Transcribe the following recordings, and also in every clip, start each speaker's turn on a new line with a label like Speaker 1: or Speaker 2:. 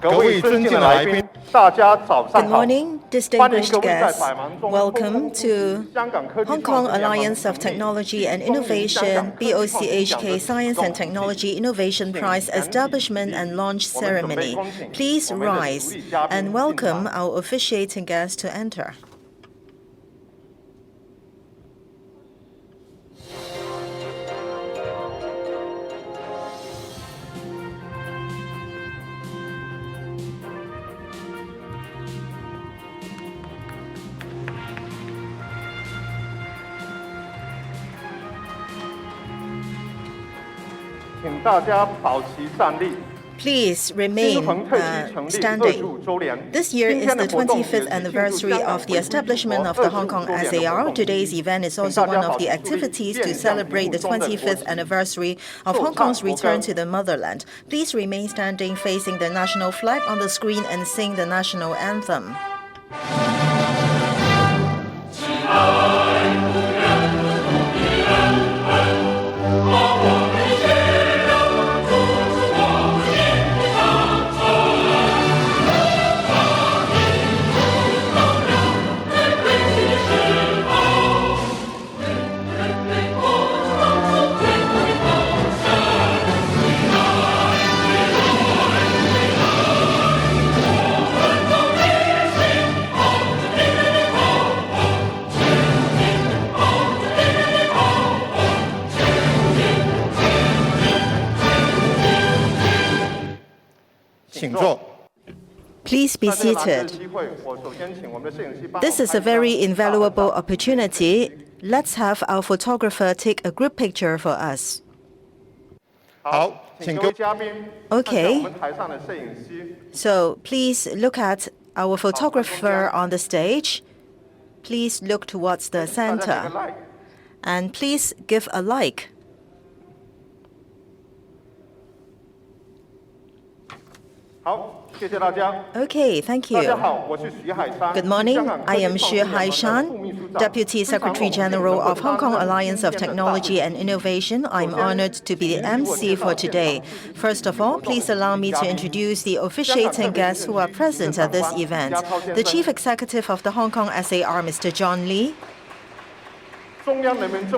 Speaker 1: Good morning, distinguished guests. Welcome to Hong Kong Alliance of Technology and Innovation BOCHK Science and Technology Innovation Prize Establishment and Launch Ceremony. Please rise and welcome our officiating guests to enter. Please remain standing. This year is the 25th anniversary of the establishment of the Hong Kong SAR. Today's event is also one of the activities to celebrate the 25th anniversary of Hong Kong's return to the motherland. Please remain standing facing the national flag on the screen and sing the national anthem. Please be seated. This is a very invaluable opportunity. Let's have our photographer take a group picture for us. Okay. So please look at our photographer on the stage. Please look towards the center. And please give a like. Okay, thank you. Good morning. I am Xu Haishan, Deputy Secretary General of Hong Kong Alliance of Technology and Innovation. I'm honored to be the MC for today. First of all, please allow me to introduce the officiating guests who are present at this event. The Chief Executive of the Hong Kong SAR, Mr. John Lee.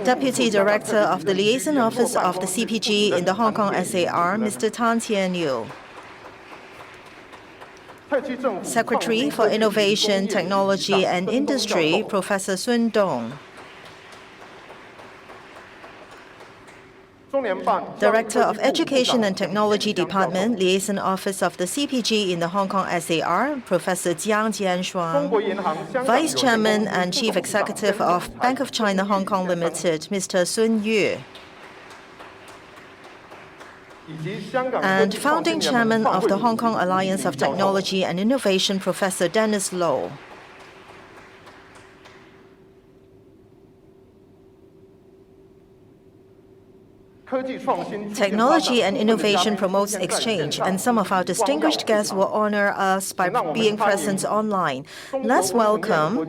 Speaker 1: Deputy Director of the Liaison Office of the CPG in the Hong Kong SAR, Mr. Tan Tien Yiu. Secretary for Innovation, Technology and Industry, Professor Sun Dong. Director of Education and Technology Department, Liaison Office of the CPG in the Hong Kong SAR, Professor Jiang Jianshuang. Vice Chairman and Chief Executive of Bank of China Hong Kong Limited, Mr. Sun Yu. And Founding Chairman of the Hong Kong Alliance of Technology and Innovation, Professor Dennis Low. Technology and innovation promotes exchange, and some of our distinguished guests will honor us by being present online. Let's welcome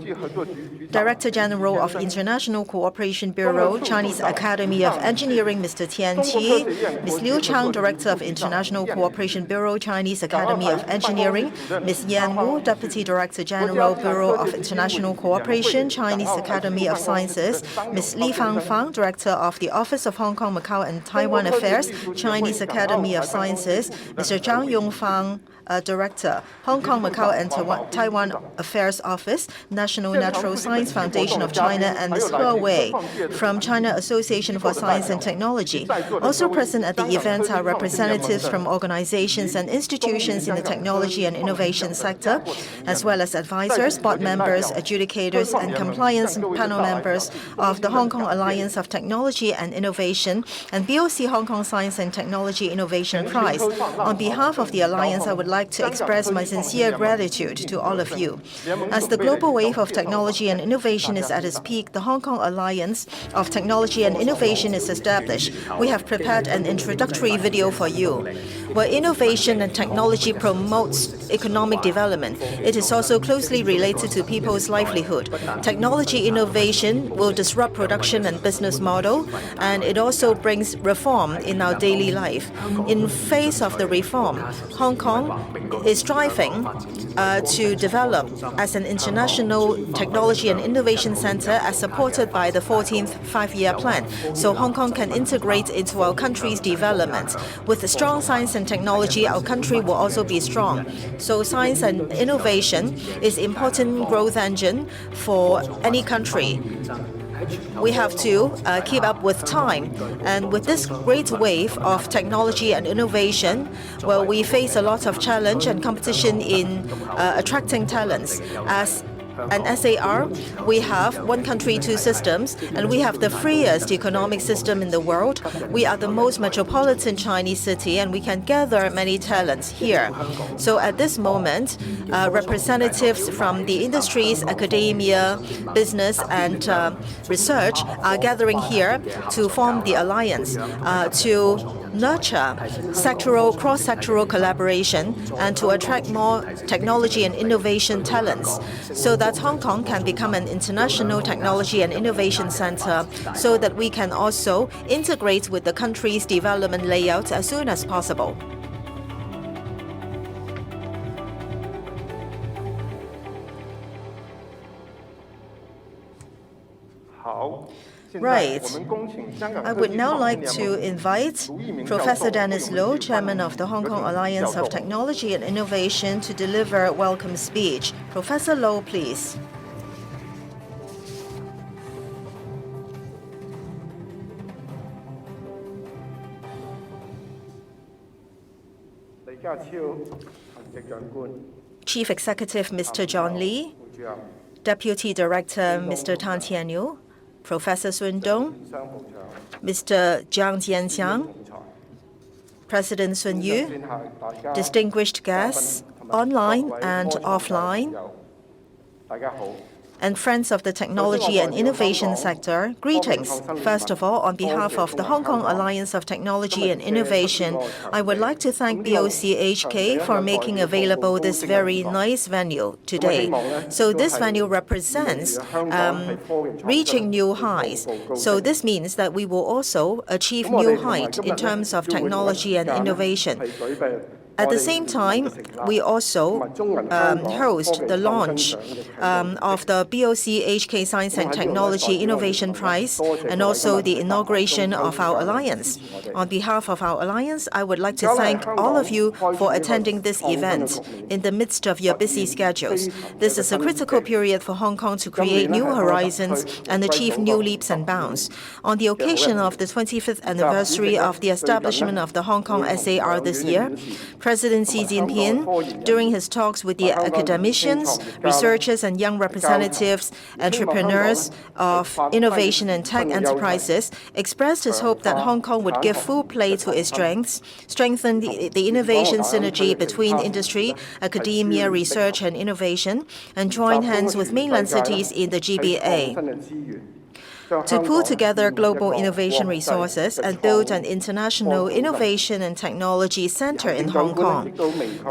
Speaker 1: Director General of International Cooperation Bureau, Chinese Academy of Engineering, Mr. Tian Qi, Ms. Liu Chang, Director of International Cooperation Bureau, Chinese Academy of Engineering, Ms. Yan Wu, Deputy Director General, Bureau of International Cooperation, Chinese Academy of Sciences, Ms. Li Fangfang, Director of the Office of Hong Kong, Macau and Taiwan Affairs, Chinese Academy of Sciences, Mr. Zhang Yongfang, Director, Hong Kong, Macau and Taiwan Affairs Office, National Natural Science Foundation of China, and Ms. He Wei from China Association for Science and Technology. Also present at the event are representatives from organizations and institutions in the technology and innovation sector, as well as advisors, board members, adjudicators, and compliance panel members of the Hong Kong Alliance of Technology and Innovation and BOC Hong Kong Science and Technology Innovation Prize. On behalf of the Alliance, I would like to express my sincere gratitude to all of you. As the global wave of technology and innovation is at its peak, the Hong Kong Alliance of Technology and Innovation is established. We have prepared an introductory video for you. Where innovation and technology promotes economic development, it is also closely related to people's livelihood. Technology innovation will disrupt production and business model, and it also brings reform in our daily life. In face of the reform, Hong Kong is striving to develop as an international technology and innovation center as supported by the 14th Five-Year Plan. So Hong Kong can integrate into our country's development. With strong science and technology, our country will also be strong. So science and innovation is an important growth engine for any country. We have to keep up with time. And with this great wave of technology and innovation, well, we face a lot of challenge and competition in attracting talents. As an SAR, we have one country, two systems, and we have the freest economic system in the world. We are the most metropolitan Chinese city, and we can gather many talents here. So at this moment, representatives from the industries, academia, business, and research are gathering here to form the alliance to nurture cross-sectoral collaboration and to attract more technology and innovation talents so that Hong Kong can become an international technology and innovation center so that we can also integrate with the country's development layout as soon as possible. Right. I would now like to invite Professor Dennis Low, Chairman of the Hong Kong Alliance of Technology and Innovation, to deliver a welcome speech. Professor Low, please. Chief Executive Mr. John Lee, Deputy Director Mr. Tan Tianyu, Professor Sun Dong, Mr. Jiang Jianxiang, President Sun Yu, distinguished guests online and offline, and friends of the technology and innovation sector, greetings. First of all, on behalf of the Hong Kong Alliance of Technology and Innovation, I would like to thank BOCHK for making available this very nice venue today. So this venue represents reaching new highs. So this means that we will also achieve new height in terms of technology and innovation. At the same time, we also host the launch of the BOCHK Science and Technology Innovation Prize and also the inauguration of our alliance. On behalf of our alliance, I would like to thank all of you for attending this event in the midst of your busy schedules. This is a critical period for Hong Kong to create new horizons and achieve new leaps and bounds. On the occasion of the 25th anniversary of the establishment of the Hong Kong SAR this year, President Xi Jinping, during his talks with the academicians, researchers, and young representatives, entrepreneurs of innovation and tech enterprises, expressed his hope that Hong Kong would give full play to its strengths, strengthen the innovation synergy between industry, academia, research, and innovation, and join hands with mainland cities in the GBA to pull together global innovation resources and build an international innovation and technology center in Hong Kong.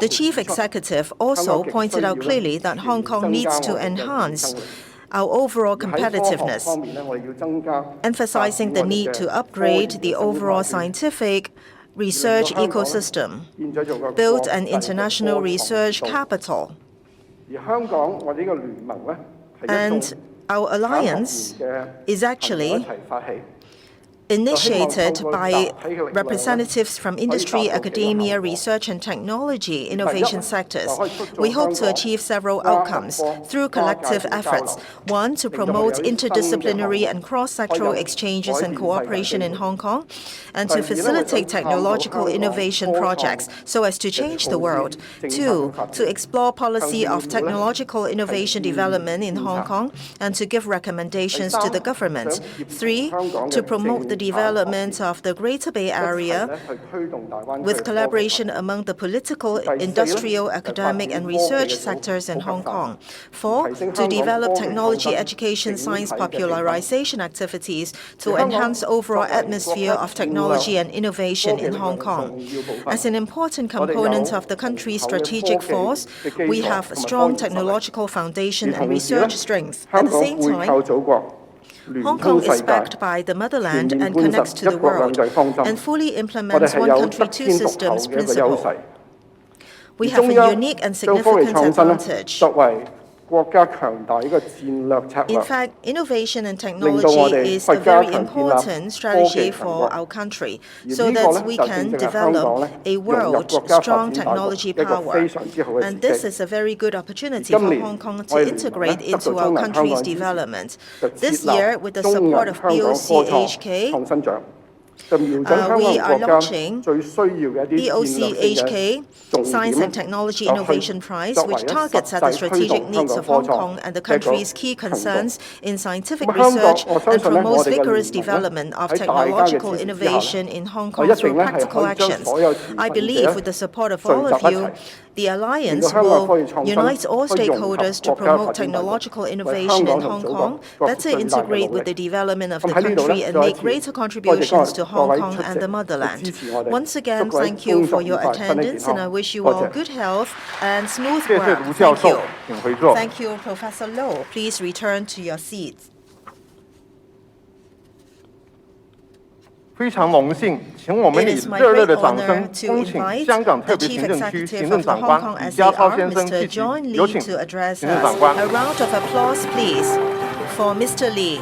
Speaker 1: The chief executive also pointed out clearly that Hong Kong needs to enhance our overall competitiveness, emphasizing the need to upgrade the overall scientific research ecosystem, build an international research capital, and our alliance is actually initiated by representatives from industry, academia, research and technology innovation sectors. We hope to achieve several outcomes through collective efforts. One, to promote interdisciplinary and cross-sectoral exchanges and cooperation in Hong Kong, and to facilitate technological innovation projects so as to change the world. Two, to explore policy of technological innovation development in Hong Kong and to give recommendations to the government. Three, to promote the development of the Greater Bay Area with collaboration among the political, industrial, academic, and research sectors in Hong Kong. Four, to develop technology, education, science popularization activities to enhance overall atmosphere of technology and innovation in Hong Kong. As an important component of the country's strategic force, we have strong technological foundation and research strength. At the same time, Hong Kong is backed by the motherland and connects to the world, and fully implements one country, two systems principle. We have a unique and significant advantage. In fact, innovation and technology is a very important strategy for our country, so that we can develop a world-strong technology power. And this is a very good opportunity for Hong Kong to integrate into our country's development. This year, with the support of BOCHK, we are launching BOCHK Science and Technology Innovation Prize, which targets at the strategic needs of Hong Kong and the country's key concerns in scientific research and promotes vigorous development of technological innovation in Hong Kong through practical actions. I believe with the support of all of you, the Alliance will unite all stakeholders to promote technological innovation in Hong Kong, better integrate with the development of the country, and make greater contributions to Hong Kong and the motherland. Once again, thank you for your attendance, and I wish you all good health and smooth work. Thank you. Thank you, Professor Low. Please return to your seats. It is my great honor to invite the Chief Executive of the Hong Kong SAR, Mr. John Lee, to address us. A round of applause, please, for Mr. Lee.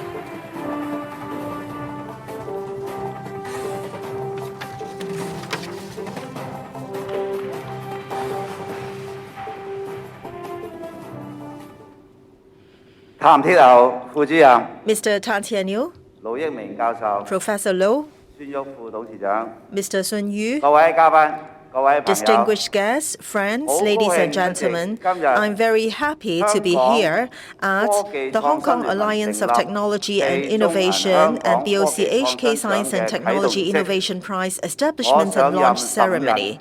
Speaker 1: Mr. Tan Tian Yu, Professor Low, Mr. Sun Yu, distinguished guests, friends, ladies and gentlemen, I'm very happy to be here at the Hong Kong Alliance of Technology and Innovation and BOCHK Science and Technology Innovation Prize establishment and launch ceremony.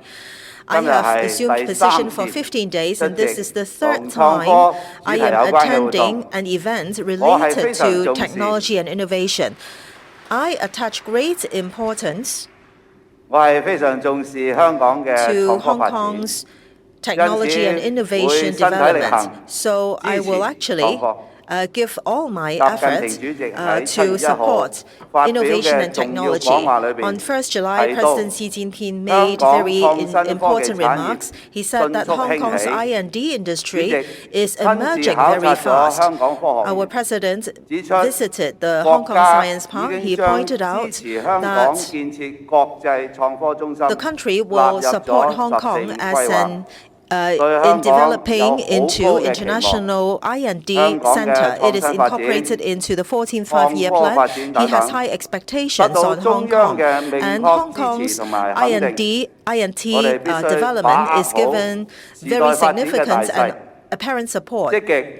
Speaker 1: I have assumed position for 15 days, and this is the third time I am attending an event related to technology and innovation. I attach great importance to Hong Kong's technology and innovation development, so I will actually give all my efforts to support innovation and technology. On 1st July, President Xi Jinping made very important remarks. He said that Hong Kong's I&D industry is emerging very fast. Our president visited the Hong Kong Science Park. He pointed out that the country will support Hong Kong as an in developing into international I&D center. It is incorporated into the 14th Five-Year Plan. He has high expectations on Hong Kong, and Hong Kong's I&T development is given very significant and apparent support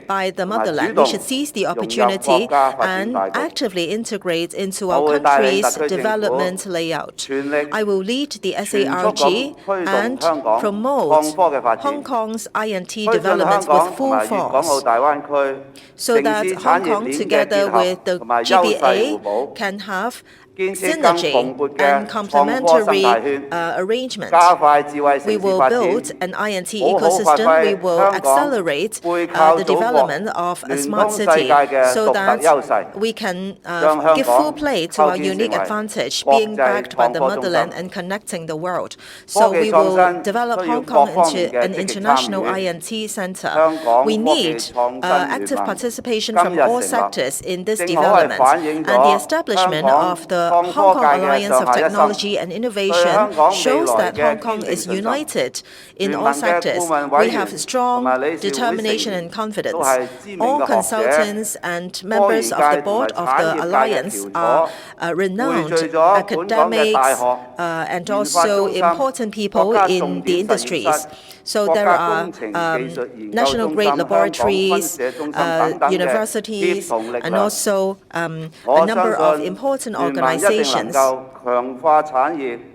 Speaker 1: by the motherland. We should seize the opportunity and actively integrate into our country's development layout. I will lead the SARG and promote Hong Kong's I&T development with full force, so that Hong Kong, together with the GBA, can have synergy and complementary arrangement. We will build an I&T ecosystem. We will accelerate the development of a smart city, so that we can give full play to our unique advantage, being backed by the motherland and connecting the world. So we will develop Hong Kong into an international I&T center. We need active participation from all sectors in this development, and the establishment of the Hong Kong Alliance of Technology and Innovation shows that Hong Kong is united in all sectors. We have strong determination and confidence. All consultants and members of the board of the Alliance are renowned academics and also important people in the industries. So there are national grade laboratories, universities, and also a number of important organizations.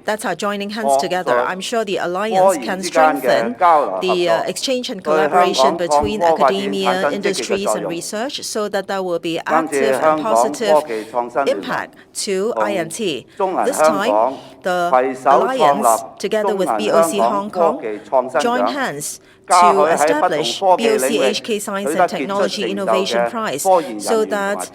Speaker 1: That's our joining hands together. I'm sure the alliance can strengthen the exchange and collaboration between academia, industries, and research so that there will be active and positive impact to INT. This time, the alliance, together with BOC Hong Kong, join hands to establish BOC-HK Science and Technology Innovation Prize so that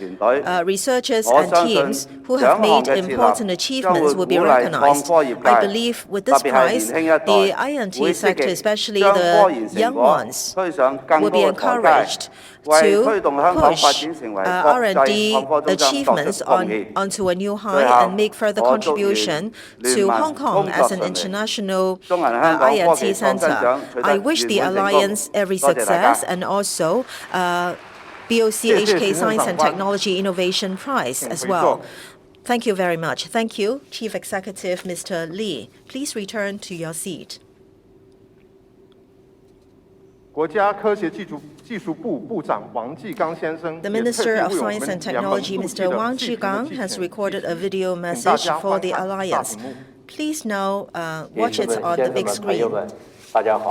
Speaker 1: researchers and teams who have made important achievements will be recognized. I believe with this prize, the INT sector, especially the young ones, will be encouraged to push R&D achievements onto a new high and make further contribution to Hong Kong as an international INT center. I wish the alliance every success and also BOC-HK Science and Technology Innovation Prize as well. Thank you very much. Thank you, Chief Executive Mr. Lee. Please return to your seat. The Minister of Science and Technology, Mr. Wang Zhigang, has recorded a video message for the alliance. Please now watch it on the big screen.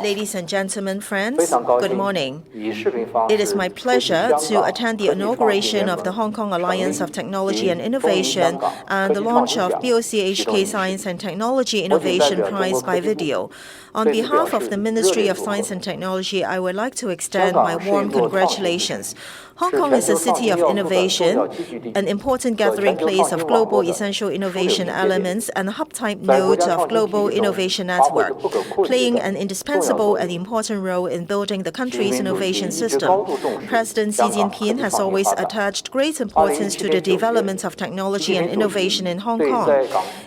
Speaker 1: Ladies and gentlemen, friends, good morning. It is my pleasure to attend the inauguration of the Hong Kong Alliance of Technology and Innovation and the launch of BOC-HK Science and Technology Innovation Prize by video. On behalf of the Ministry of Science and Technology, I would like to extend my warm congratulations. Hong Kong is a city of innovation, an important gathering place of global essential innovation elements and a hub-type node of global innovation network, playing an indispensable and important role in building the country's innovation system. President Xi Jinping has always attached great importance to the development of technology and innovation in Hong Kong.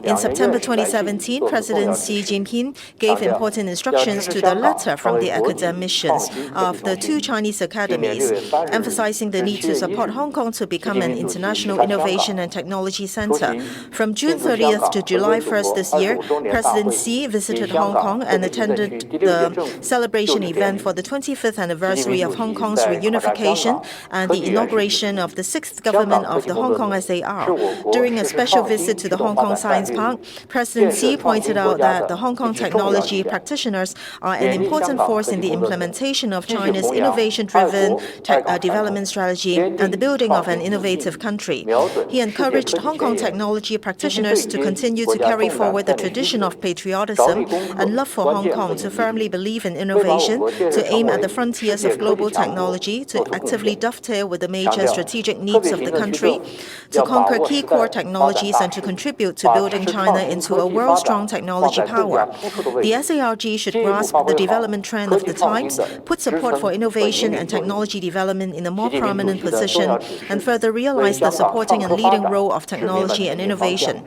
Speaker 1: In September 2017, President Xi Jinping gave important instructions to the latter from the academicians of the two Chinese academies, emphasizing the need to support Hong Kong to become an international innovation and technology center. From June 30th to July 1st this year, President Xi visited Hong Kong and attended the celebration event for the 25th anniversary of Hong Kong's reunification and the inauguration of the 6th government of the Hong Kong SAR. During a special visit to the Hong Kong Science Park, President Xi pointed out that the Hong Kong technology practitioners are an important force in the implementation of China's innovation-driven development strategy and the building of an innovative country. He encouraged Hong Kong technology practitioners to continue to carry forward the tradition of patriotism and love for Hong Kong, to firmly believe in innovation, to aim at the frontiers of global technology, to actively dovetail with the major strategic needs of the country, to conquer key core technologies and to contribute to building China into a world-strong technology power. The SARG should grasp the development trend of the times, put support for innovation and technology development in a more prominent position, and further realize the supporting and leading role of technology and innovation.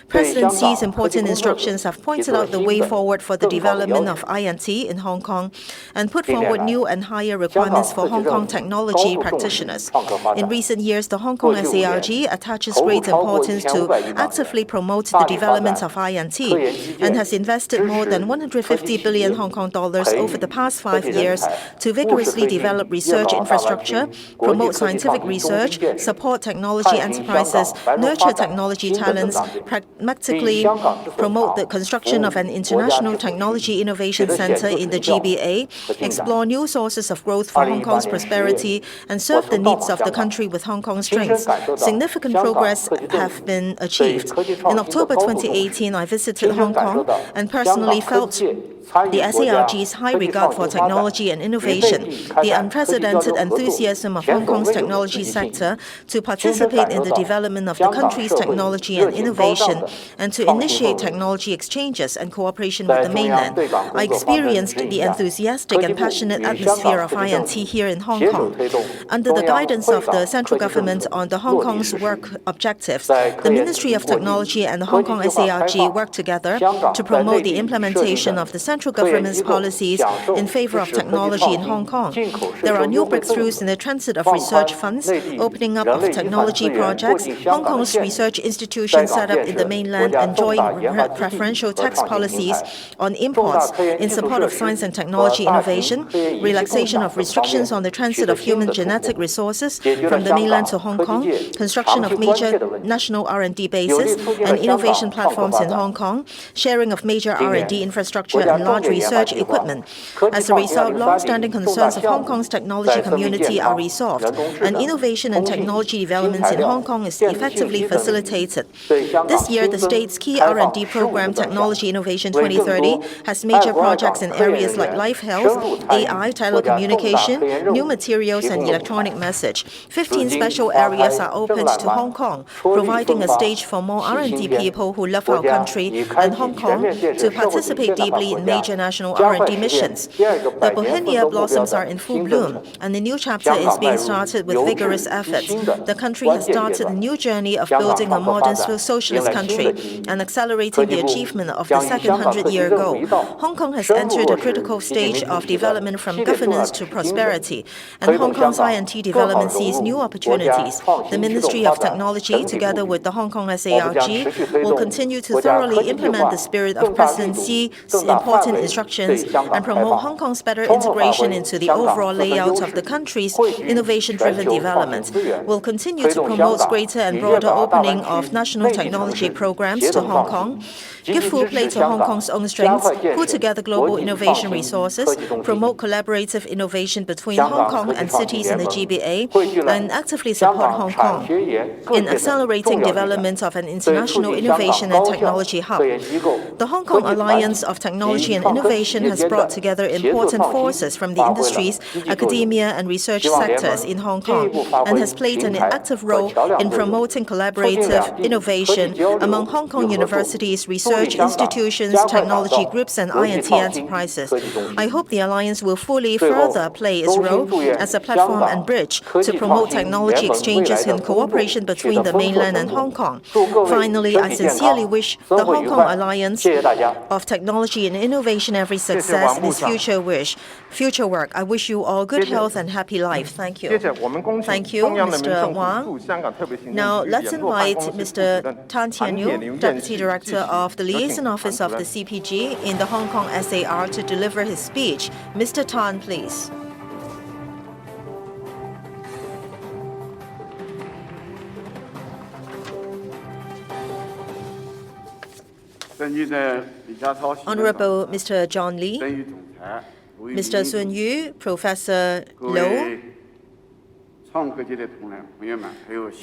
Speaker 1: President Xi's important instructions have pointed out the way forward for the development of INT in Hong Kong and put forward new and higher requirements for Hong Kong technology practitioners. In recent years, the Hong Kong SARG attaches great importance to actively promote the development of INT and has invested more than 150 billion Hong Kong dollars over the past 5 years to vigorously develop research infrastructure, promote scientific research, support technology enterprises, nurture technology talents, pragmatically promote the construction of an international technology innovation center in the GBA, explore new sources of growth for Hong Kong's prosperity, and serve the needs of the country with Hong Kong's strengths. Significant progress have been achieved. In October 2018, I visited Hong Kong and personally felt the SARG's high regard for technology and innovation, the unprecedented enthusiasm of Hong Kong's technology sector to participate in the development of the country's technology and innovation, and to initiate technology exchanges and cooperation with the mainland. I experienced the enthusiastic and passionate atmosphere of INT here in Hong Kong. Under the guidance of the central government on the Hong Kong's work objectives, the Ministry of Technology and the Hong Kong SARG work together to promote the implementation of the central government's policies in favor of technology in Hong Kong. There are new breakthroughs in the transit of research funds, opening up of technology projects, Hong Kong's research institutions set up in the mainland enjoying preferential tax policies on imports in support of science and technology innovation, relaxation of restrictions on the transit of human genetic resources from the mainland to Hong Kong, construction of major national R&D bases and innovation platforms in Hong Kong, sharing of major R&D infrastructure and large research equipment. As a result, long-standing concerns of Hong Kong's technology community are resolved, and innovation and technology developments in Hong Kong is effectively facilitated. This year, the state's key R&D program, Technology Innovation 2030, has major projects in areas like life health, AI, telecommunication, new materials, and electronic message. 15 special areas are opened to Hong Kong, providing a stage for more R&D people who love our country and Hong Kong to participate deeply in major national R&D missions. The Bohemia blossoms are in full bloom, and a new chapter is being started with vigorous efforts. The country has started a new journey of building a modern socialist country and accelerating the achievement of the second 100-year goal. Hong Kong has entered a critical stage of development from governance to prosperity, and Hong Kong's I&T development sees new opportunities. The Ministry of Technology, together with the Hong Kong SARG, will continue to thoroughly implement the spirit of President Xi's important instructions and promote Hong Kong's better integration into the overall layout of the country's innovation-driven development. We'll continue to promote greater and broader opening of national technology programs to Hong Kong, give full play to Hong Kong's own strengths, put together global innovation resources, promote collaborative innovation between Hong Kong and cities in the GBA, and actively support Hong Kong in accelerating development of an international innovation and technology hub. The Hong Kong Alliance of Technology and Innovation has brought together important forces from the industries, academia, and research sectors in Hong Kong, and has played an active role in promoting collaborative innovation among Hong Kong universities, research institutions, technology groups, and I&T enterprises. I hope the Alliance will fully further play its role as a platform and bridge to promote technology exchanges and cooperation between the mainland and Hong Kong. Finally, I sincerely wish the Hong Kong Alliance of Technology and Innovation every success in its future work. I wish you all good health and happy life. Thank you. Thank you, Mr. Wang. Now, let's invite Mr. Tan Tianyu, Deputy Director of the Liaison Office of the CPG in the Hong Kong SAR, to deliver his speech. Mr. Tan, please. Honorable Mr. John Lee, Mr. Sun Yu, Professor Low,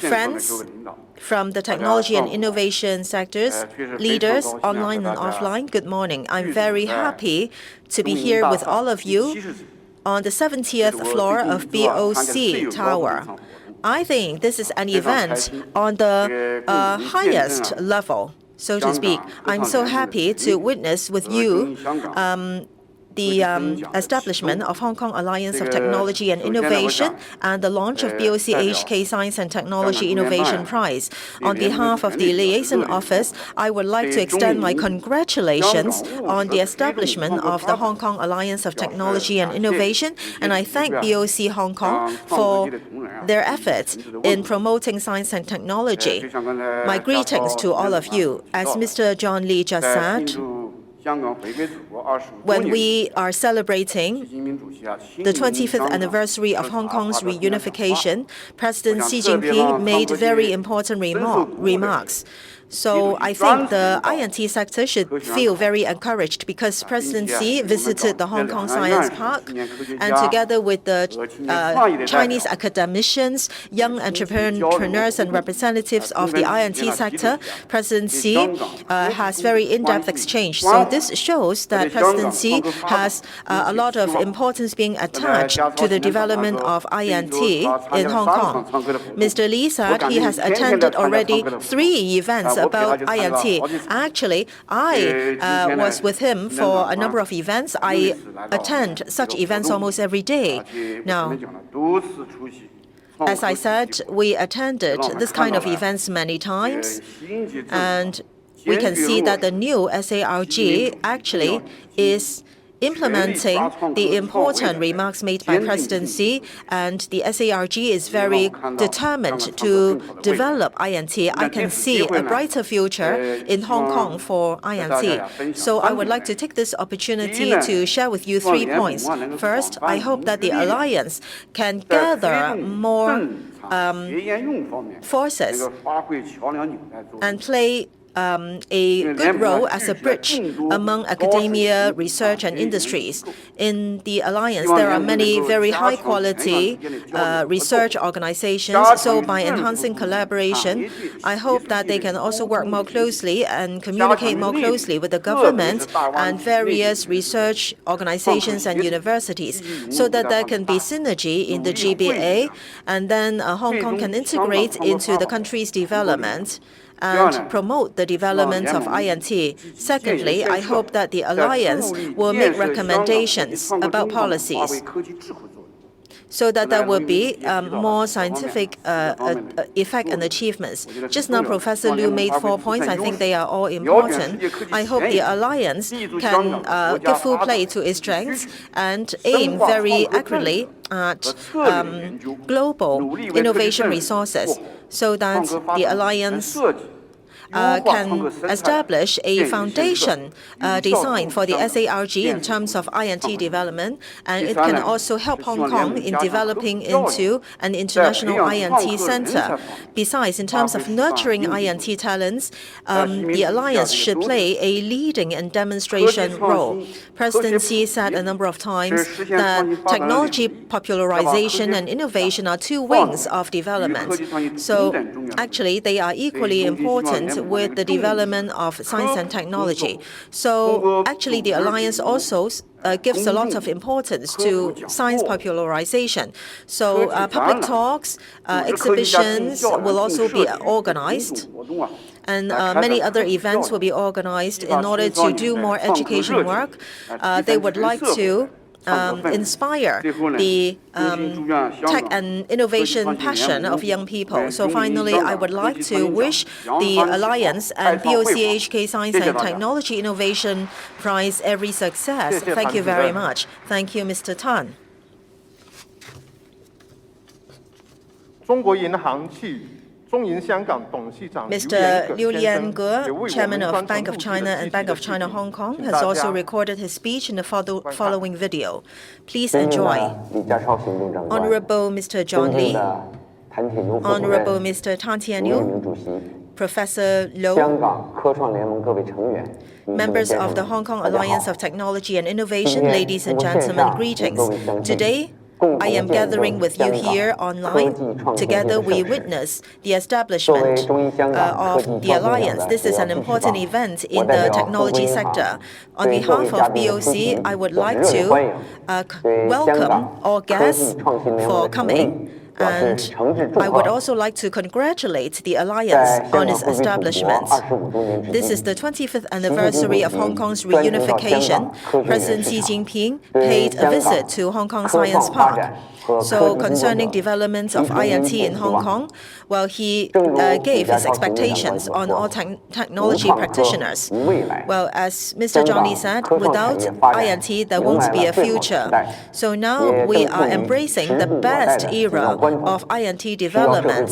Speaker 1: friends from the technology and innovation sectors, leaders online and offline, good morning. I'm very happy to be here with all of you on the 70th floor of BOC Tower. I think this is an event on the highest level, so to speak. I'm so happy to witness with you the establishment of Hong Kong Alliance of Technology and Innovation and the launch of BOC HK Science and Technology Innovation Prize. On behalf of the Liaison Office, I would like to extend my congratulations on the establishment of the Hong Kong Alliance of Technology and Innovation, and I thank BOC Hong Kong for their efforts in promoting science and technology. My greetings to all of you. As Mr. John Lee just said, when we are celebrating the 25th anniversary of Hong Kong's reunification, President Xi Jinping made very important remarks. So I think the I&T sector should feel very encouraged because President Xi visited the Hong Kong Science Park, and together with the Chinese academicians, young entrepreneurs, and representatives of the I&T sector, President Xi has very in-depth exchange. So this shows that President Xi has a lot of importance being attached to the development of I&T in Hong Kong. Mr. Lee said he has attended already 3 events about I&T. Actually, I was with him for a number of events. I attend such events almost every day. Now, as I said, we attended this kind of events many times, and we can see that the new SARG actually is implementing the important remarks made by President Xi, and the SARG is very determined to develop INT. I can see a brighter future in Hong Kong for INT. So I would like to take this opportunity to share with you 3 points. First, I hope that the alliance can gather more forces and play a good role as a bridge among academia, research, and industries. In the alliance, there are many very high-quality research organizations. So by enhancing collaboration, I hope that they can also work more closely and communicate more closely with the government and various research organizations and universities, so that there can be synergy in the GBA, and then Hong Kong can integrate into the country's development and promote the development of INT. Secondly, I hope that the alliance will make recommendations about policies so that there will be more scientific effect and achievements. Just now, Professor Liu made 4 points. I think they are all important. I hope the alliance can give full play to its strengths and aim very accurately at global innovation resources, so that the alliance can establish a foundation design for the SARG in terms of INT development, and it can also help Hong Kong in developing into an international INT center. Besides, in terms of nurturing INT talents, the alliance should play a leading and demonstration role. President Xi said a number of times that technology popularization and innovation are 2 wings of development. So actually, they are equally important with the development of science and technology. So actually, the alliance also gives a lot of importance to science popularization. So public talks, exhibitions will also be organized, and many other events will be organized in order to do more education work. They would like to inspire the tech and innovation passion of young people. So finally, I would like to wish the Alliance and BOC-HK Science and Technology Innovation Prize every success. Thank you very much. Thank you, Mr. Tan. Mr. Liu Liange, Chairman of Bank of China and Bank of China Hong Kong, has also recorded his speech in the following video. Please enjoy. Honorable Mr. John Lee, Honorable Mr. Tan Tian-yu, Professor Low, members of the Hong Kong Alliance of Technology and Innovation, ladies and gentlemen, greetings. Today, I am gathering with you here online. Together, we witness the establishment of the alliance. This is an important event in the technology sector. On behalf of BOC, I would like to welcome all guests for coming. And I would also like to congratulate the alliance on its establishment. This is the 25th anniversary of Hong Kong's reunification. President Xi Jinping paid a visit to Hong Kong Science Park. So concerning development of INT in Hong Kong, well, he gave his expectations on all technology practitioners. Well, as Mr. Zhang Li said, without INT, there won't be a future. So now we are embracing the best era of INT development.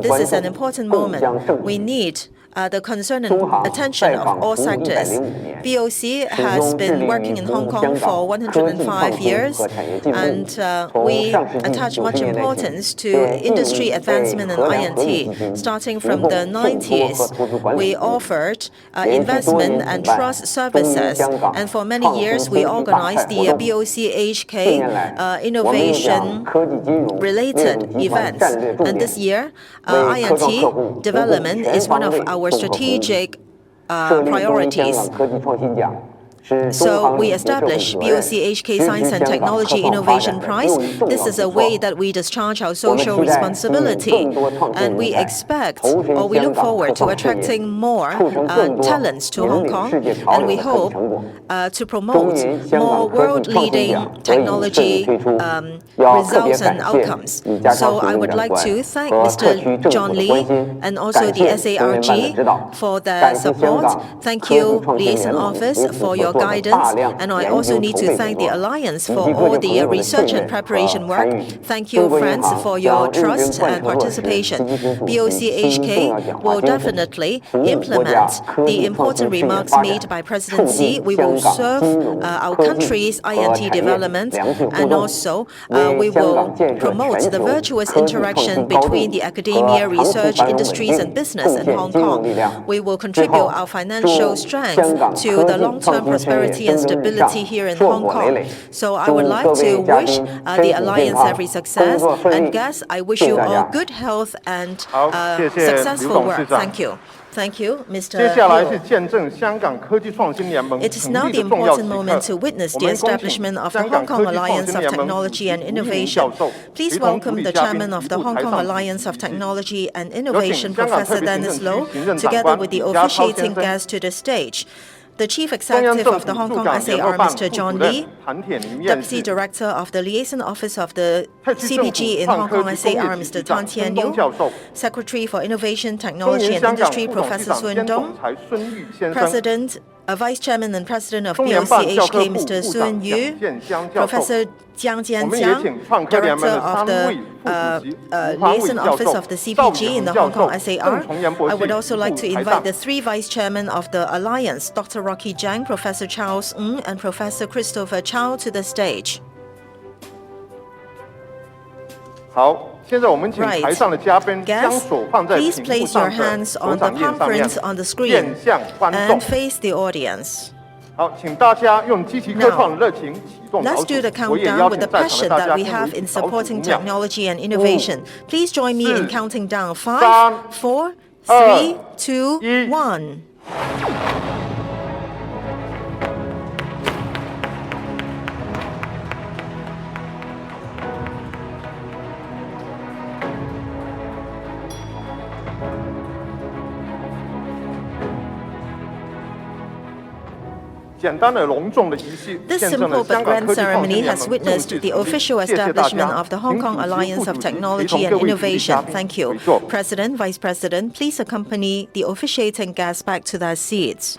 Speaker 1: This is an important moment. We need the concern and attention of all sectors. BOC has been working in Hong Kong for 105 years, and we attach much importance to industry advancement and INT. Starting from the 90s, we offered investment and trust services, and for many years we organized the BOC-HK innovation-related events. And this year, INT development is one of our strategic priorities. So we established BOC-HK Science and Technology Innovation Prize. This is a way that we discharge our social responsibility, and we expect or we look forward to attracting more talents to Hong Kong, and we hope to promote more world-leading technology results and outcomes. So I would like to thank Mr. John Lee and also the SARG for their support. Thank you, Liaison Office, for your guidance, and I also need to thank the Alliance for all the research and preparation work. Thank you, friends, for your trust and participation. BOC-HK will definitely implement the important remarks made by President Xi. We will serve our country's INT development, and also we will promote the virtuous interaction between the academia, research, industries, and business in Hong Kong. We will contribute our financial strength to the long-term prosperity and stability here in Hong Kong. So I would like to wish the Alliance every success, and guests, I wish you all good health and successful work. Thank you. Thank you, Mr. It is now the important moment to witness the establishment of the Hong Kong Alliance of Technology and Innovation. Please welcome the Chairman of the Hong Kong Alliance of Technology and Innovation, Professor Dennis Low, together with the officiating guests to the stage. The Chief Executive of the Hong Kong SAR, Mr. John Lee, Deputy Director of the Liaison Office of the CPG in Hong Kong SAR, Mr. Tan Tian Yu, Secretary for Innovation, Technology and Industry, Professor Sun Dong, Vice Chairman and President of BOC-HK, Mr. Sun Yu, Professor Jiang Jianjiang, Director of the Liaison Office of the CPG in the Hong Kong SAR. I would also like to invite the three Vice Chairmen of the Alliance, Dr. Rocky Zhang, Professor Charles Ng, and Professor Christopher Chow to the stage. Right. Guests, please place your hands on the palm prints on the screen and face the audience. Now, let's do the countdown with the passion that we have in supporting technology and innovation. Please join me in counting down 5, 4, 3, 2, 1. This simple but grand ceremony has witnessed the official establishment of the Hong Kong Alliance of Technology and Innovation. Thank you. President, Vice President, please accompany the officiating guests back to their seats.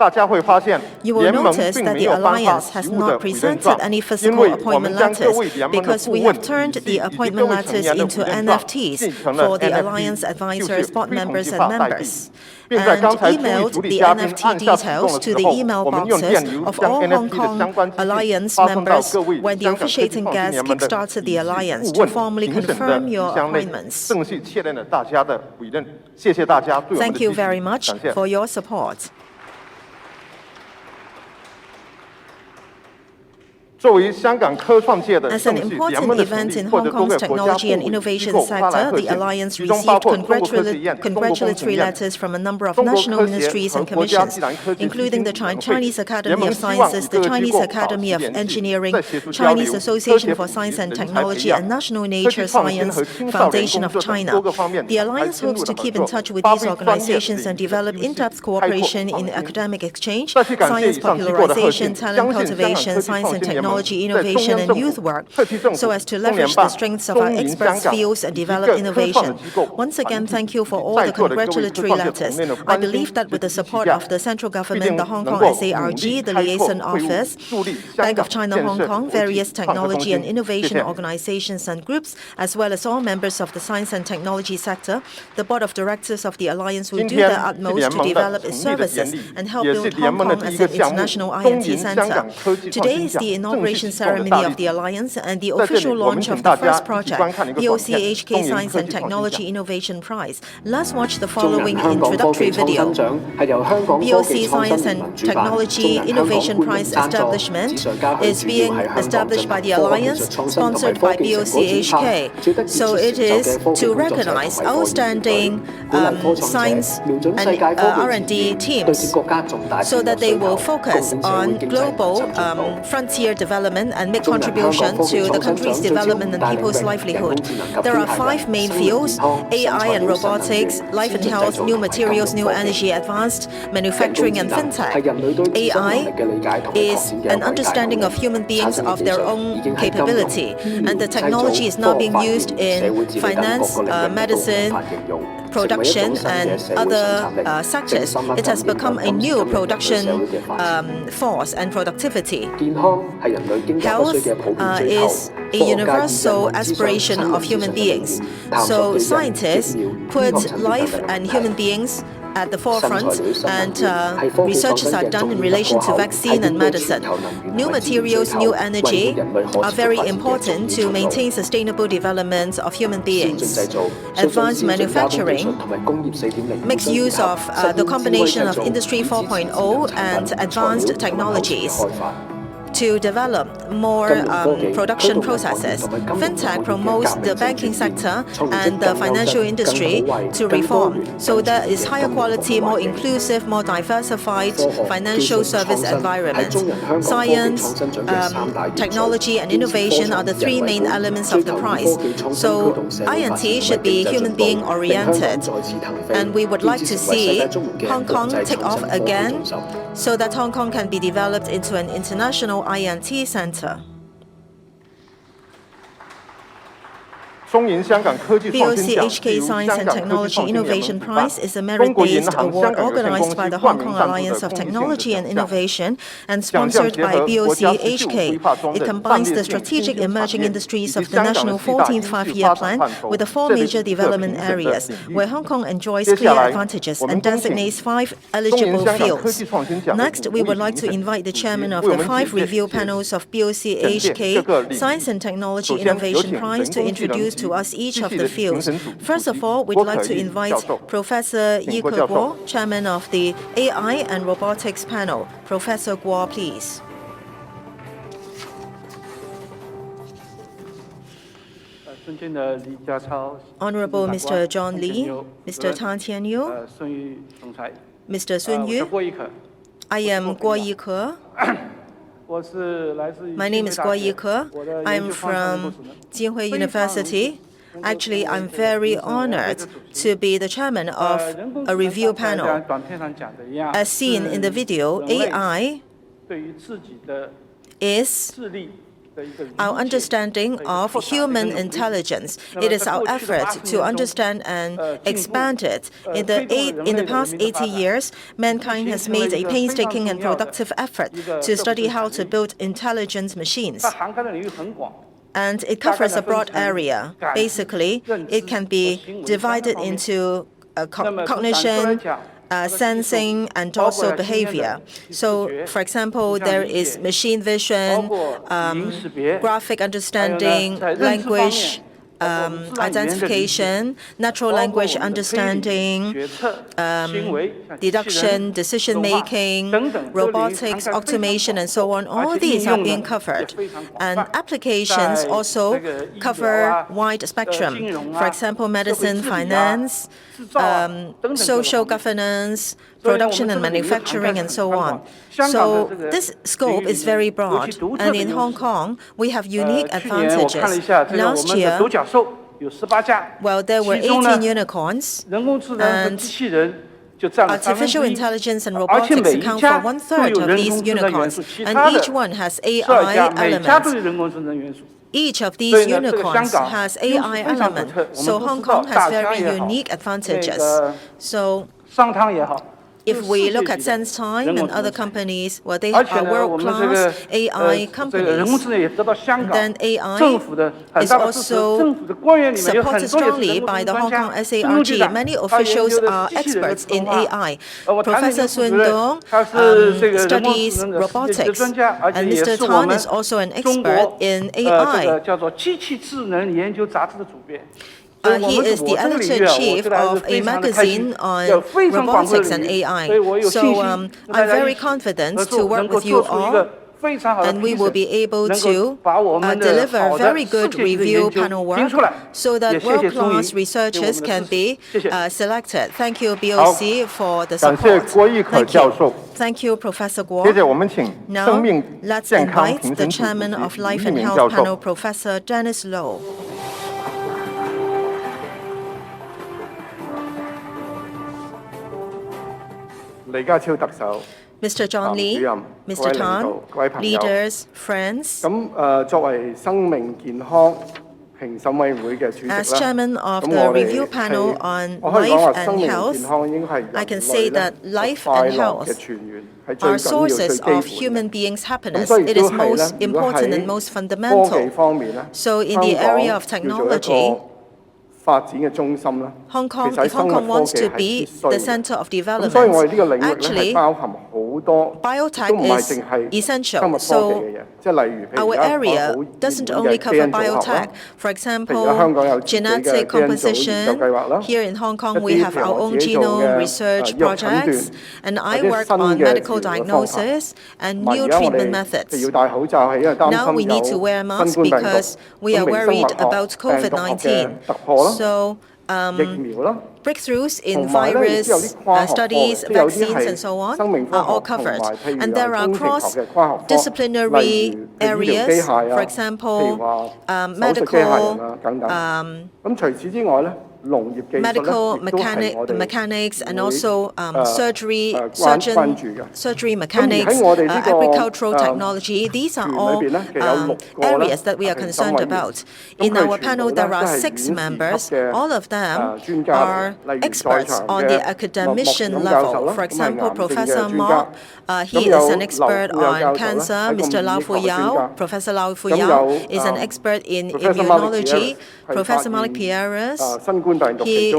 Speaker 1: You will notice that the Alliance has not presented any physical appointment letters because we have turned the appointment letters into NFTs for the Alliance advisors, board members, and members, and emailed the NFT details to the email boxes of all Hong Kong Alliance members when the officiating guests kick-started the Alliance to formally confirm your appointments. Thank you very much for your support. As an important event in Hong Kong's technology and innovation sector, the Alliance received congratulatory letters from a number of national ministries and commissions, including the Chinese Academy of Sciences, the Chinese Academy of Engineering, Chinese Association for Science and Technology, and National Nature Science Foundation of China. The Alliance hopes to keep in touch with these organizations and develop in-depth cooperation in academic exchange, science popularization, talent cultivation, science and technology, innovation, and youth work, so as to leverage the strengths of our experts' fields and develop innovation. Once again, thank you for all the congratulatory letters. I believe that with the support of the central government, the Hong Kong SARG, the Liaison Office, Bank of China Hong Kong, various technology and innovation organizations and groups, as well as all members of the science and technology sector, the board of directors of the Alliance will do their utmost to develop its services and help build Hong Kong as an international INT center. Today is the inaugural inauguration ceremony of the alliance and the official launch of the first project, BOC HK Science and Technology Innovation Prize. Let's watch the following introductory video. BOC Science and Technology Innovation Prize establishment is being established by the alliance, sponsored by BOC HK. So it is to recognize outstanding science and R&D teams so that they will focus on global frontier development and make contribution to the country's development and people's livelihood. There are 5 main fields: AI and robotics, life and health, new materials, new energy, advanced manufacturing, and fintech. AI is an understanding of human beings of their own capability, and the technology is now being used in finance, medicine, production, and other sectors. It has become a new production force and productivity. Health is a universal aspiration of human beings. So scientists put life and human beings at the forefront, and researches are done in relation to vaccine and medicine. New materials, new energy are very important to maintain sustainable development of human beings. Advanced manufacturing makes use of the combination of Industry 4.0 and advanced technologies to develop more production processes. Fintech promotes the banking sector and the financial industry to reform. So there is higher quality, more inclusive, more diversified financial service environment. Science, technology, and innovation are the 3 main elements of the prize. So I&T should be human being oriented. And we would like to see Hong Kong take off again so that Hong Kong can be developed into an international I&T center. BOC HK Science and Technology Innovation Prize is a merit-based award organized by the Hong Kong Alliance of Technology and Innovation and sponsored by BOC HK. It combines the strategic emerging industries of the National 14th Five-Year Plan with the 4 major development areas, where Hong Kong enjoys clear advantages and designates 5 eligible fields. Next, we would like to invite the chairman of the 5 review panels of BOC HK Science and Technology Innovation Prize to introduce to us each of the fields. First of all, we'd like to invite Professor Yi Guo, chairman of the AI and Robotics panel. Professor Guo, please. Honorable Mr. John Lee, Mr. Tan Tianyu, Mr. Sun Yu, I am Guo Yike. My name is Guo Yike. I'm from Jinhui University. Actually, I'm very honored to be the chairman of a review panel. As seen in the video, AI is our understanding of human intelligence. It is our effort to understand and expand it. In the past 80 years, mankind has made a painstaking and productive effort to study how to build intelligent machines. And it covers a broad area. Basically, it can be divided into cognition, sensing, and also behavior. So, for example, there is machine vision, graphic understanding, language identification, natural language understanding, deduction, decision-making, robotics, automation, and so on. All these are being covered. And applications also cover wide spectrum. For example, medicine, finance, social governance, production and manufacturing, and so on. So this scope is very broad. And in Hong Kong, we have unique advantages. Last year, well, there were 18 unicorns, and artificial intelligence and robotics account for 1/3 of these unicorns, and each one has AI elements. Each of these unicorns has AI element, so Hong Kong has very unique advantages. So If we look at SenseTime and other companies, well, they are world-class AI companies. Then AI is also supported strongly by the Hong Kong SARG. Many officials are experts in AI. Professor Sun Dong studies robotics, and Mr. Tan is also an expert in AI. He is the editor-chief of a magazine on robotics and AI. So I'm very confident to work with you all, and we will be able to deliver very good review panel work so that world-class researchers can be selected. Thank you, BOC, for the support. Thank you. Thank you, Professor Guo. Now, let's invite the Chairman of Life and Health Panel, Professor Dennis Low. Mr. John Lee, Mr. Tan, leaders, friends, as chairman of the review panel on life and health, I can say that life and health are sources of human beings' happiness. It is most important and most fundamental. So in the area of technology, Hong Kong wants to be the center of development. Actually, biotech is essential. So our area doesn't only cover biotech. For example, genetic composition. Here in Hong Kong, we have our own genome research projects, and I work on medical diagnosis and new treatment methods. Now we need to wear masks because we are worried about COVID-19. So breakthroughs in virus studies, vaccines, and so on are all covered. And there are cross-disciplinary areas, for example, medical mechanics, and also surgery mechanics, agricultural technology. These are all areas that we are concerned about. In our panel, there are 6 members. All of them are experts on the academician level. For example, Professor Mok, he is an expert on cancer. Mr. Lau Fuyao, Professor Lau Fuyao is an expert in immunology. Professor Malik Pierres, he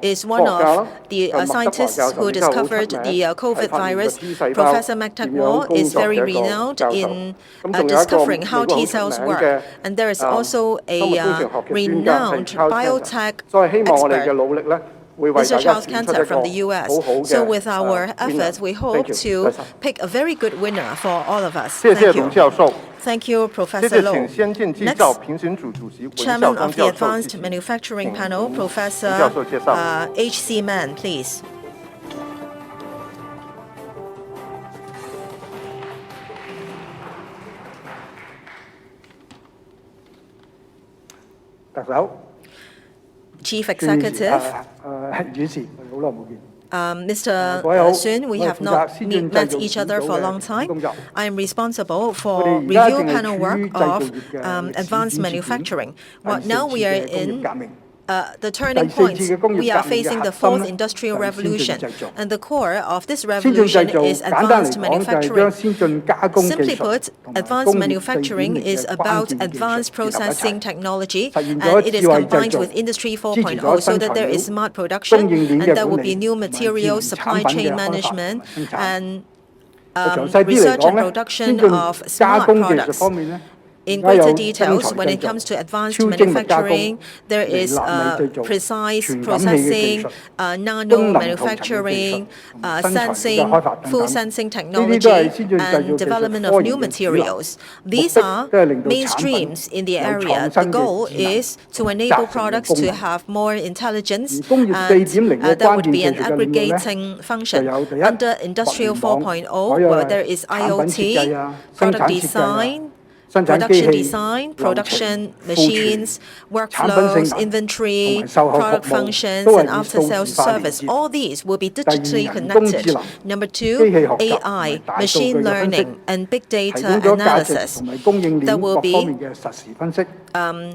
Speaker 1: is one of the scientists who discovered the COVID virus. Professor McTagwar is very renowned in discovering how T cells work. And there is also a renowned biotech expert, Mr. Charles Cantor from the U.S. So with our efforts, we hope to pick a very good winner for all of us. Thank you. Thank you, Professor Low. Next, Chairman of the Advanced Manufacturing Panel, Professor H.C. Mann, please. Chief Executive, Mr. Sun, we have not met each other for a long time. I am responsible for review panel work of advanced manufacturing. Well, now we are in the turning point. We are facing the 4th industrial revolution, and the core of this revolution is advanced manufacturing. Simply put, advanced manufacturing is about advanced processing technology, and it is combined with Industry 4.0 so that there is smart production, and there will be new materials, supply chain management, and research and production of smart products. In greater details, when it comes to advanced manufacturing, there is precise processing, nano manufacturing, sensing, full sensing technology, and development of new materials. These are mainstreams in the area. The goal is to enable products to have more intelligence, and there would be an aggregating function. Under Industrial 4.0, where there is IoT, product design, production design, production machines, workflows, inventory, product functions, and after-sales service. All these will be digitally connected. Number 2, AI, machine learning, and big data analysis. There will be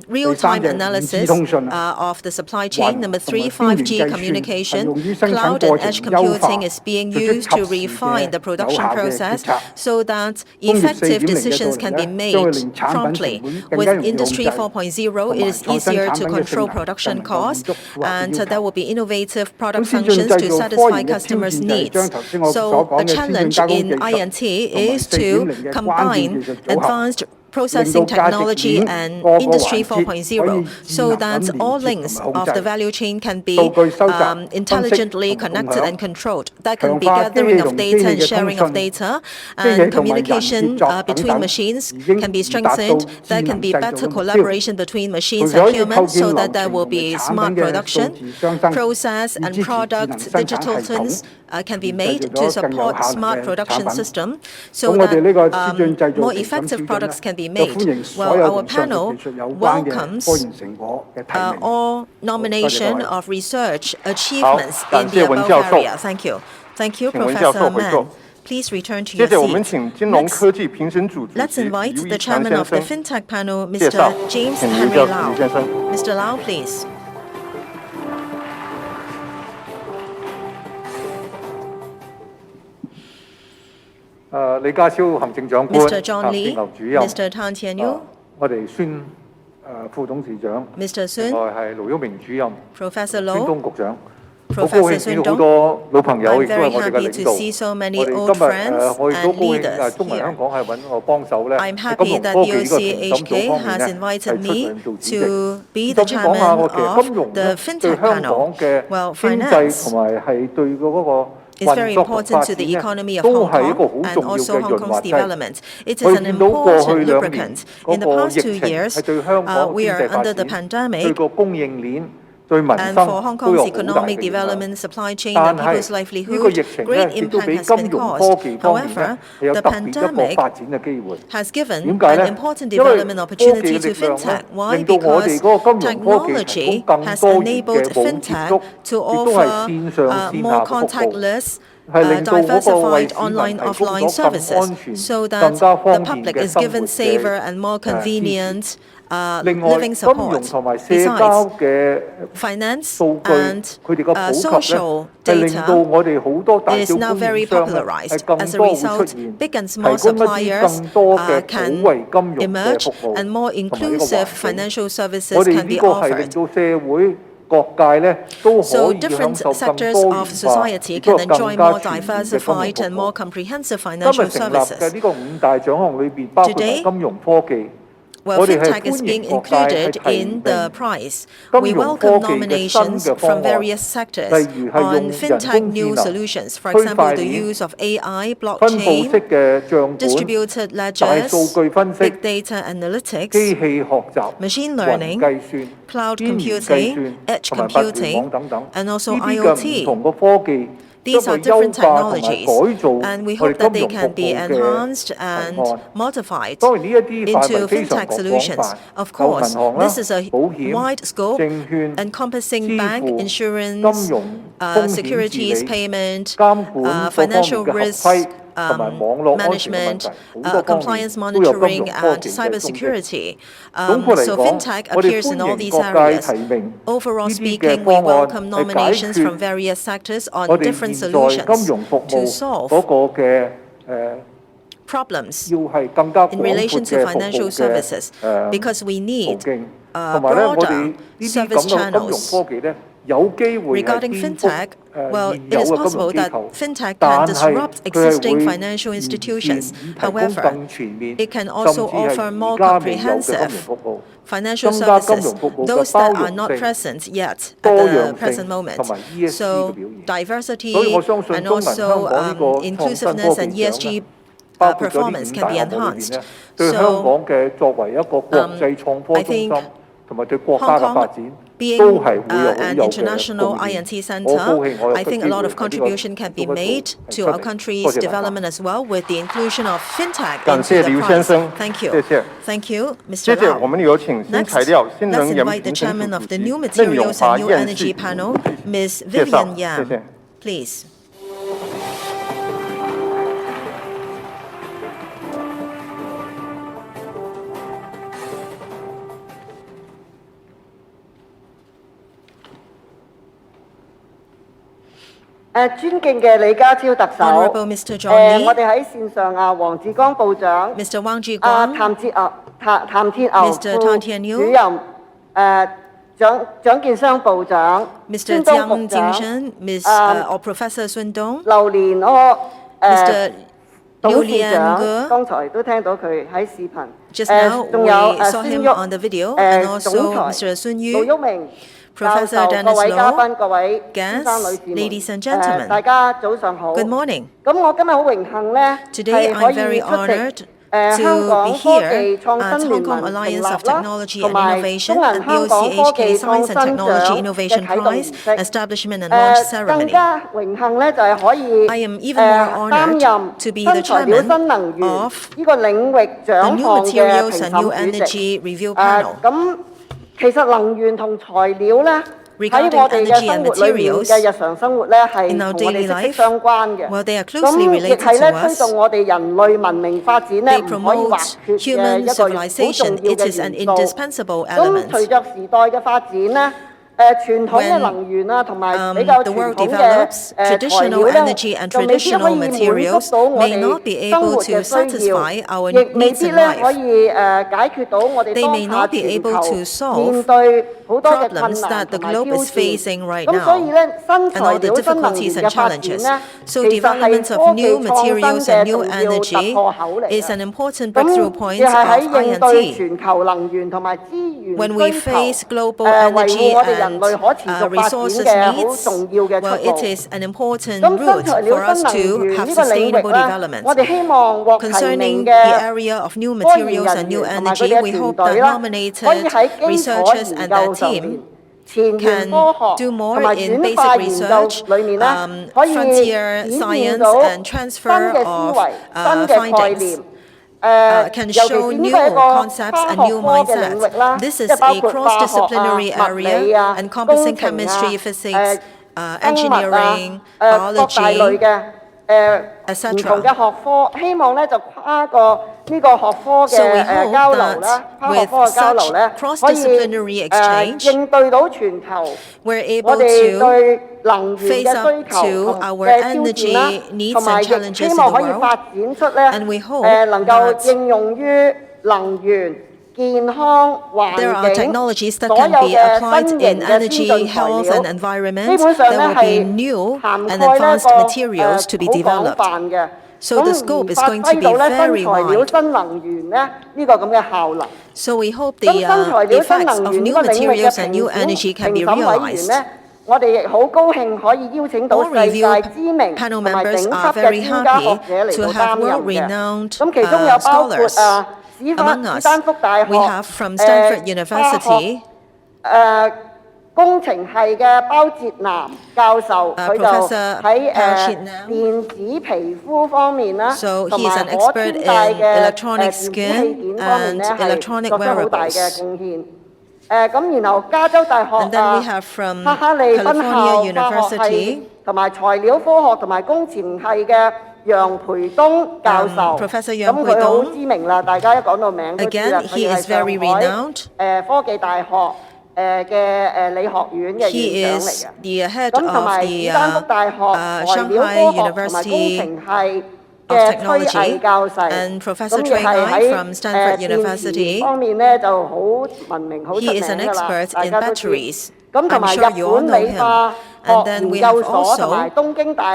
Speaker 1: real-time analysis of the supply chain. Number 3, 5G communication. Cloud and edge computing is being used to refine the production process so that effective decisions can be made promptly. With Industry 4.0, it is easier to control production costs, and there will be innovative product functions to satisfy customers' needs. So a challenge in INT is to combine advanced processing technology and Industry 4.0 so that all links of the value chain can be intelligently connected and controlled. That can be gathering of data and sharing of data, and communication between machines can be strengthened. There can be better collaboration between machines and humans so that there will be smart production, process and product digital twins can be made to support smart production system so that more effective products can be made. Well, our panel welcomes all nomination of research achievements in the above area. Thank you. Thank you, Professor Mann. Please return to your seat. Next, let's invite the chairman of the FinTech panel, Mr. James Henry Lau. Mr. Lau, please. Mr. John Lee, Mr. Tan Tian-yu, Mr. Sun, Professor Low, Professor Sun Dong. I'm very happy to see so many old friends and leaders here. I'm happy that BOC-HK has invited me to be the chairman of the FinTech panel. Well, finance is very important to the economy of Hong Kong and also Hong Kong's development. It is an important lubricant. In the past 2 years, we are under the pandemic, and for Hong Kong's economic development, supply chain, and people's livelihood, great impact has been caused. However, the pandemic has given an important development opportunity to FinTech. Why? Because technology has enabled FinTech to offer more contactless, diversified online-offline services so that the public is given safer and more convenient living support. Besides, finance and social data is now very popularized. As a result, big and small suppliers can emerge and more inclusive financial services can be offered. So different sectors of society can enjoy more diversified and more comprehensive financial services. Today, well, FinTech is being included in the prize. We welcome nominations from various sectors on FinTech new solutions. For example, the use of AI, blockchain, distributed ledgers, big data analytics, machine learning, cloud computing, edge computing, and also IoT. These are different technologies, and we hope that they can be enhanced and modified into FinTech solutions. Of course, this is a wide scope encompassing bank, insurance, securities, payment, financial risk management, compliance monitoring, and cybersecurity. So FinTech appears in all these areas. Overall speaking, we welcome nominations from various sectors on different solutions to solve problems in relation to financial services, because we need broader service channels. Regarding FinTech, well, it is possible that FinTech can disrupt existing financial institutions. However, it can also offer more comprehensive financial services, those that are not present yet at the present moment. So diversity and also inclusiveness and ESG performance can be enhanced. So I think Hong Kong Being an international INT center, I think a lot of contribution can be made to our country's development as well with the inclusion of fintech into the prize. Thank you. Thank you, Mr. Lau. Next, let's invite the chairman of the New Materials and New Energy panel, Ms. Vivian Yam. Please. Honorable Mr. John Lee, Mr. Wang Zhiguang, Mr. Tan Tian-yu, Mr. Jiang Jingshen, or Professor Sun Dong, Mr. Liu Liange. Just now we saw him on the video, and also Mr. Sun Yu, Professor Dennis Low, guests, ladies and gentlemen, good morning. Today I'm very honored to be here at Hong Kong Alliance of Technology and Innovation and BOCHK Science and Technology Innovation Prize Establishment and Launch Ceremony. I am even more honored to be the chairman of the New Materials and New Energy Review Panel. Regarding energy and materials, in our daily life, well, they are closely related to us. They promote human civilization. It is an indispensable element. When the world develops, traditional energy and traditional materials may not be able to satisfy our needs in life. They may not be able to solve problems that the globe is facing right now and all the difficulties and challenges. So development of new materials and new energy is an important breakthrough point of INT. When we face global energy and resources needs, well, it is an important route for us to have sustainable development. Concerning the area of new materials and new energy, we hope that nominated researchers and their team can do more in basic research, frontier science, and transfer of findings. Can show new concepts and new mindsets. This is a cross-disciplinary area encompassing chemistry, physics, engineering, biology, etc. So we hope that with such cross-disciplinary exchange, we're able to face up to our energy needs and challenges in the world, and we hope that there are technologies that can be applied in energy, health, and environment. There will be new and advanced materials to be developed. So the scope is going to be very wide. So we hope the effects of new materials and new energy can be realized. All review panel members are very happy to have world-renowned scholars among us. We have from Stanford University, Professor So he is an expert in electronic skin and electronic wearables. And then we have from California University, Professor Yang Pui-dong. Again, he is very renowned. He is the head of the Shanghai University of Technology, and Professor Cui Ngai from Stanford University. He is an expert in batteries. I'm sure you all know him. And then we have also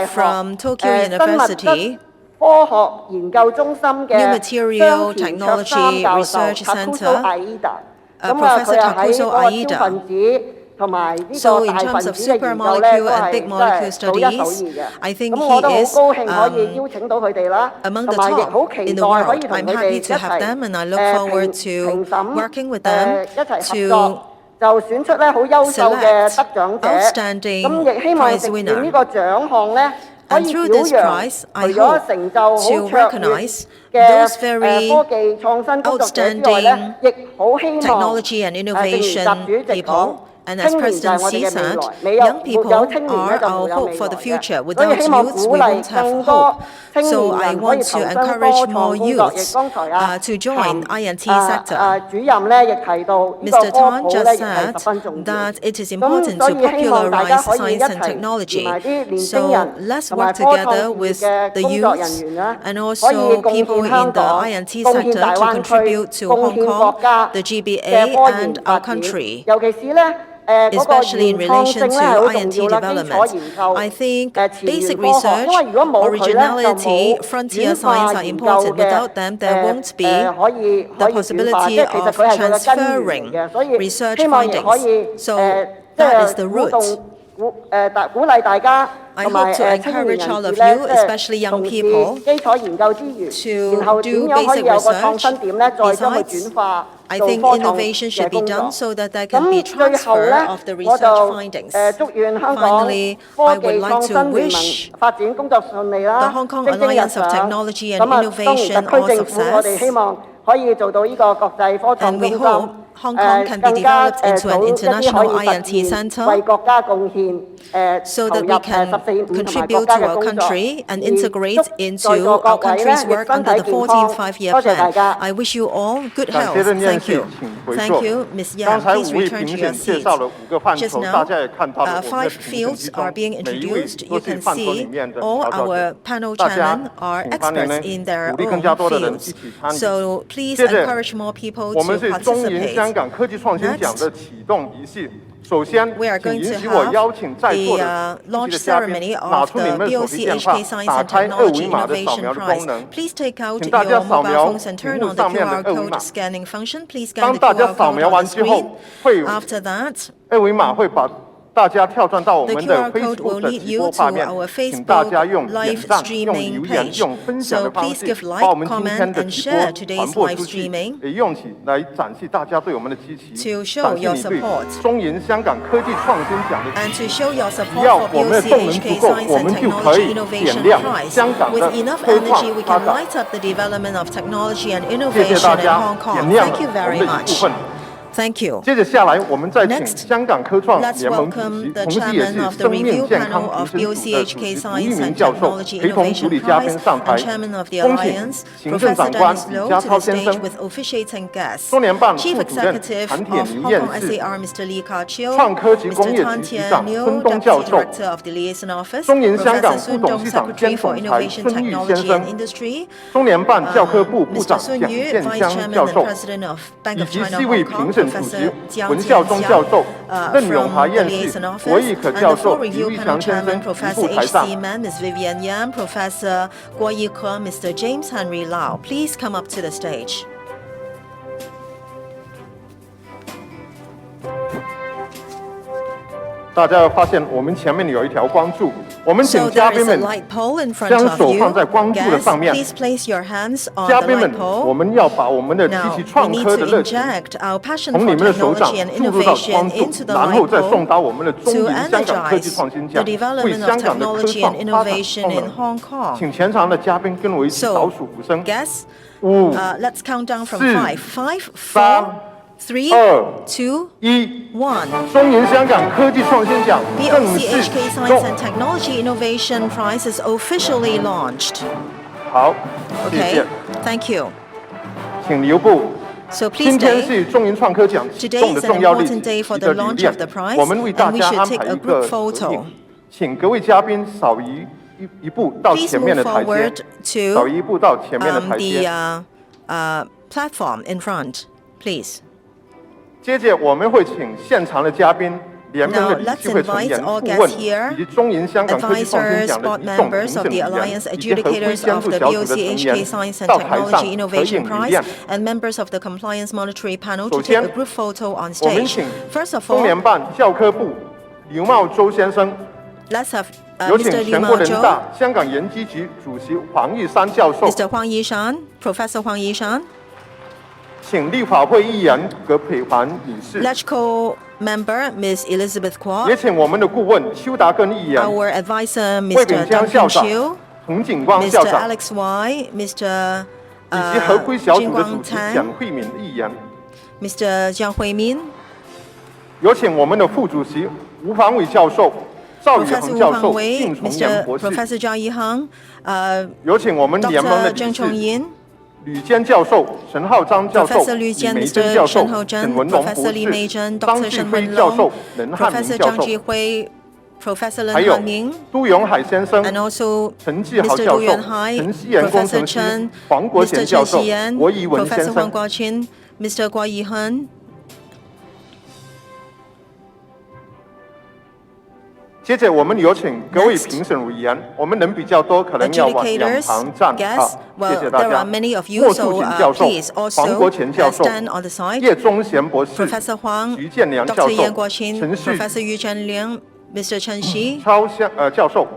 Speaker 1: from Tokyo University, New Material Technology Research Center, Professor Takuzo Aida. So in terms of super molecule and big molecule studies, I think he is among the top in the world. I'm happy to have them, and I look forward to working with them to
Speaker 2: 就選出咧好優秀嘅得獎者，咁亦希望藉住呢個獎項咧，可以表揚除咗成就好卓越嘅科技創新工作者之外咧，亦好希望正如習主席講。
Speaker 1: And as Presidency said, young people are our hope for the future. Without youth, we won't have hope. So I want to encourage more youths to join INT sector. Mr. Tan just said that it is important to popularize science and technology. So let's work together with the youths and also people in the INT sector to contribute to Hong Kong, the GBA, and our country. Especially in relation to INT development. I think basic research, originality, frontier science are important. Without them, there won't be the possibility of transferring research findings. So that is the root. I hope to encourage all of you, especially young people, to do basic research. Besides, I think innovation should be done so that there can be transfer of the research findings. Finally, I would like to wish the Hong Kong Alliance of Technology and Innovation all success. And we hope Hong Kong can be developed into an international INT center so that we can contribute to our country and integrate into our country's work under the 14th Five-Year Plan. I wish you all good health. Thank you. Thank you, Ms. Yang. Please return to your seat. Just now, 5 fields are being introduced. You can see all our panel chairmen are experts in their own fields. So please encourage more people to participate. Next, we are going to have the launch ceremony of the BOC HK Science and Technology Innovation Prize. Please take out your mobile phones and turn on the QR code scanning function. Please scan the QR code on the screen. After that, the QR code will lead you to our Facebook live streaming page. So please give like, comment, and share today's live streaming to show your support. And to show your support for BOC HK Science and Technology Innovation Prize. With enough energy, we can light up the development of technology and innovation in Hong Kong. Thank you very much. Thank you. Next, let's welcome the chairman of the review panel of BOCHK Science and Technology Innovation Prize and chairman of the Alliance, Professor Dennis Low, to the stage with officiating guests. Chief Executive of Hong Kong SAR, Mr. Lee Ka-chiu, Mr. Tan Tian-niu, Deputy Director of the Liaison Office, Professor Sun Dong, Secretary for Innovation, Technology and Industry, Mr. Sun Yu, Vice Chairman and President of Bank of China Hong Kong, Professor Jiang Jianxiang from the Liaison Office, and the full review panel chairman, Professor H.C. Man, Ms. Vivian Yam, Professor Guo Yike, Mr. James Henry Lau. Please come up to the stage. So there is a light pole in front of you. Guests, please place your hands on the light pole. Now, we need to inject our passion for technology and innovation into the light pole to energize the development of technology and innovation in Hong Kong. So, guests, let's count down from 5. 5, 4, 3, 2, 1. BOCHK Science and Technology Innovation Prize is officially launched. Okay, thank you. So please stay. Today is an important day for the launch of the prize, and we should take a group photo. Please move forward to the platform in front, please. Now, let's invite all guests here, advisors, board members of the Alliance, adjudicators of the BOCHK Science and Technology Innovation Prize, and members of the Compliance Monitoring Panel to take a group photo on stage. First of all, let's have Mr. Liu Maozhou, Mr. Huang Yishan, Professor Huang Yishan.
Speaker 3: 请立法会议员葛培环女士，
Speaker 1: LegCo member Ms. Elizabeth
Speaker 3: 也
Speaker 1: Kwok,
Speaker 3: 请我们的顾问邱达根议员、
Speaker 1: our advisor
Speaker 3: 魏炳
Speaker 1: Mr.
Speaker 3: 江校
Speaker 1: Duncan
Speaker 3: 长
Speaker 1: Chiu,
Speaker 3: 洪景光校
Speaker 1: Mr.
Speaker 3: 长，
Speaker 1: Alex Y, Mr.
Speaker 3: 以及合规小组的主
Speaker 1: Jingguang
Speaker 3: 席
Speaker 1: Tang,
Speaker 3: 蒋惠敏议员，
Speaker 1: Mr. Jiang Huimin,
Speaker 3: 有请我们的副主席吴方伟教授、赵宇
Speaker 1: Professor
Speaker 3: 恒
Speaker 1: Wu
Speaker 3: 教授、
Speaker 1: Fangwei,
Speaker 3: 靳崇言
Speaker 1: Mr.
Speaker 3: 博士，
Speaker 1: Professor Zhao Yihang,
Speaker 3: 有请我们联盟的
Speaker 1: Dr.
Speaker 3: 理
Speaker 1: Zheng
Speaker 3: 事
Speaker 1: Chongyin,
Speaker 3: 吕坚教授、陈浩章教授、
Speaker 1: Professor 吕
Speaker 3: 李
Speaker 1: 坚
Speaker 3: 梅
Speaker 1: Mr.
Speaker 3: 珍教授、
Speaker 1: Shen Houzhen,
Speaker 3: 沈文龙
Speaker 1: Professor
Speaker 3: 博
Speaker 1: Li
Speaker 3: 士、
Speaker 1: Meizhen,
Speaker 3: 张
Speaker 1: Dr.
Speaker 3: 继
Speaker 1: Shen
Speaker 3: 辉教授
Speaker 1: Wenlong,
Speaker 3: 任汉明
Speaker 1: Professor
Speaker 3: 教
Speaker 1: Zhang
Speaker 3: 授，
Speaker 1: Jihui, Professor
Speaker 3: 还
Speaker 1: Len
Speaker 3: 有
Speaker 1: Hanming,
Speaker 3: 杜永海先生、
Speaker 1: and also
Speaker 3: 陈继豪
Speaker 1: Mr.
Speaker 3: 教
Speaker 1: Du
Speaker 3: 授、
Speaker 1: Yuanhai,
Speaker 3: 陈锡元工
Speaker 1: Professor
Speaker 3: 程师
Speaker 1: Chen,
Speaker 3: 黄国贤
Speaker 1: Mr.
Speaker 3: 教
Speaker 1: Chen
Speaker 3: 授、
Speaker 1: Xiyan,
Speaker 3: 国义文
Speaker 1: Professor
Speaker 3: 先
Speaker 1: Huang
Speaker 3: 生。
Speaker 1: Guoqin, Mr. Guo Yihen.
Speaker 3: 接着我们有请各位评审委员，我们人比较多，可能要往两
Speaker 1: Adjudicators,
Speaker 3: 旁站。
Speaker 1: guests,
Speaker 3: 谢
Speaker 1: well,
Speaker 3: 谢大
Speaker 1: there
Speaker 3: 家
Speaker 1: are。many of you,
Speaker 3: 莫
Speaker 1: so
Speaker 3: 树锦教授、
Speaker 1: please
Speaker 3: 黄国
Speaker 1: also
Speaker 3: 乾教授、
Speaker 1: stand on the side.
Speaker 3: 叶宗贤博士、
Speaker 1: Professor Huang,
Speaker 3: 徐建良教
Speaker 1: Dr.
Speaker 3: 授
Speaker 1: Yan Guoqin,
Speaker 3: 陈旭
Speaker 1: Professor Yu Zhenliang, Mr. Chen Xi,
Speaker 3: 教授、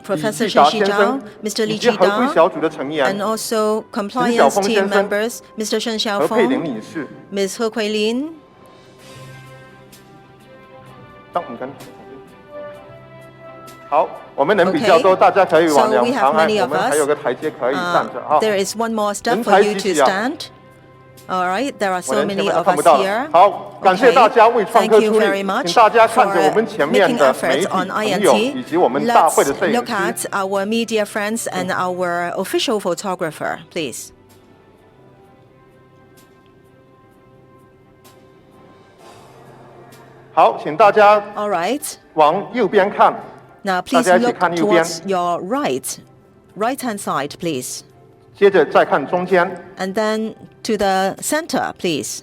Speaker 1: Professor
Speaker 3: 李继
Speaker 1: Chen
Speaker 3: 达先
Speaker 1: Xizhao,
Speaker 3: 生
Speaker 1: Mr.
Speaker 3: 以
Speaker 1: Li
Speaker 3: 及合规
Speaker 1: Jidao,
Speaker 3: 小组的成员
Speaker 1: and also
Speaker 3: 陈晓
Speaker 1: compliance
Speaker 3: 峰
Speaker 1: team
Speaker 3: 先生
Speaker 1: members, Mr. Shen
Speaker 3: 何佩玲
Speaker 1: Xiaofeng,
Speaker 3: 女士。
Speaker 1: Ms. He Kuilin.
Speaker 3: 好，我们人比较多，
Speaker 1: Okay.
Speaker 3: 大家可以往
Speaker 1: So
Speaker 3: 两
Speaker 1: we have
Speaker 3: 旁来，
Speaker 1: many
Speaker 3: 我
Speaker 1: of
Speaker 3: 们还有
Speaker 1: us.
Speaker 3: 个台阶可以站着。好，
Speaker 1: There is one more step
Speaker 3: 人
Speaker 1: for
Speaker 3: 才
Speaker 1: you
Speaker 3: 济
Speaker 1: to
Speaker 3: 济啊。
Speaker 1: stand. All right, there are
Speaker 3: 我
Speaker 1: so
Speaker 3: 连前
Speaker 1: many
Speaker 3: 面都
Speaker 1: of
Speaker 3: 看不
Speaker 1: us
Speaker 3: 到了。
Speaker 1: here.
Speaker 3: 好，感谢
Speaker 1: Okay.
Speaker 3: 大家为创
Speaker 1: Thank
Speaker 3: 科
Speaker 1: you
Speaker 3: 出力
Speaker 1: very，much
Speaker 3: 请大家
Speaker 1: for
Speaker 3: 看着我们前面
Speaker 1: making
Speaker 3: 的媒
Speaker 1: efforts
Speaker 3: 体
Speaker 1: on
Speaker 3: 朋友以
Speaker 1: INT.
Speaker 3: 及我们大会的
Speaker 1: Let's
Speaker 3: 摄影
Speaker 1: look
Speaker 3: 师。
Speaker 1: at our media friends and our official photographer, please.
Speaker 3: 好，请大家
Speaker 1: All right.
Speaker 3: 往右边看，
Speaker 1: Now please
Speaker 3: 大家一起
Speaker 1: look
Speaker 3: 看右边，
Speaker 1: towards your right-hand side, please.
Speaker 3: 接着再看中间。
Speaker 1: And then to the center, please.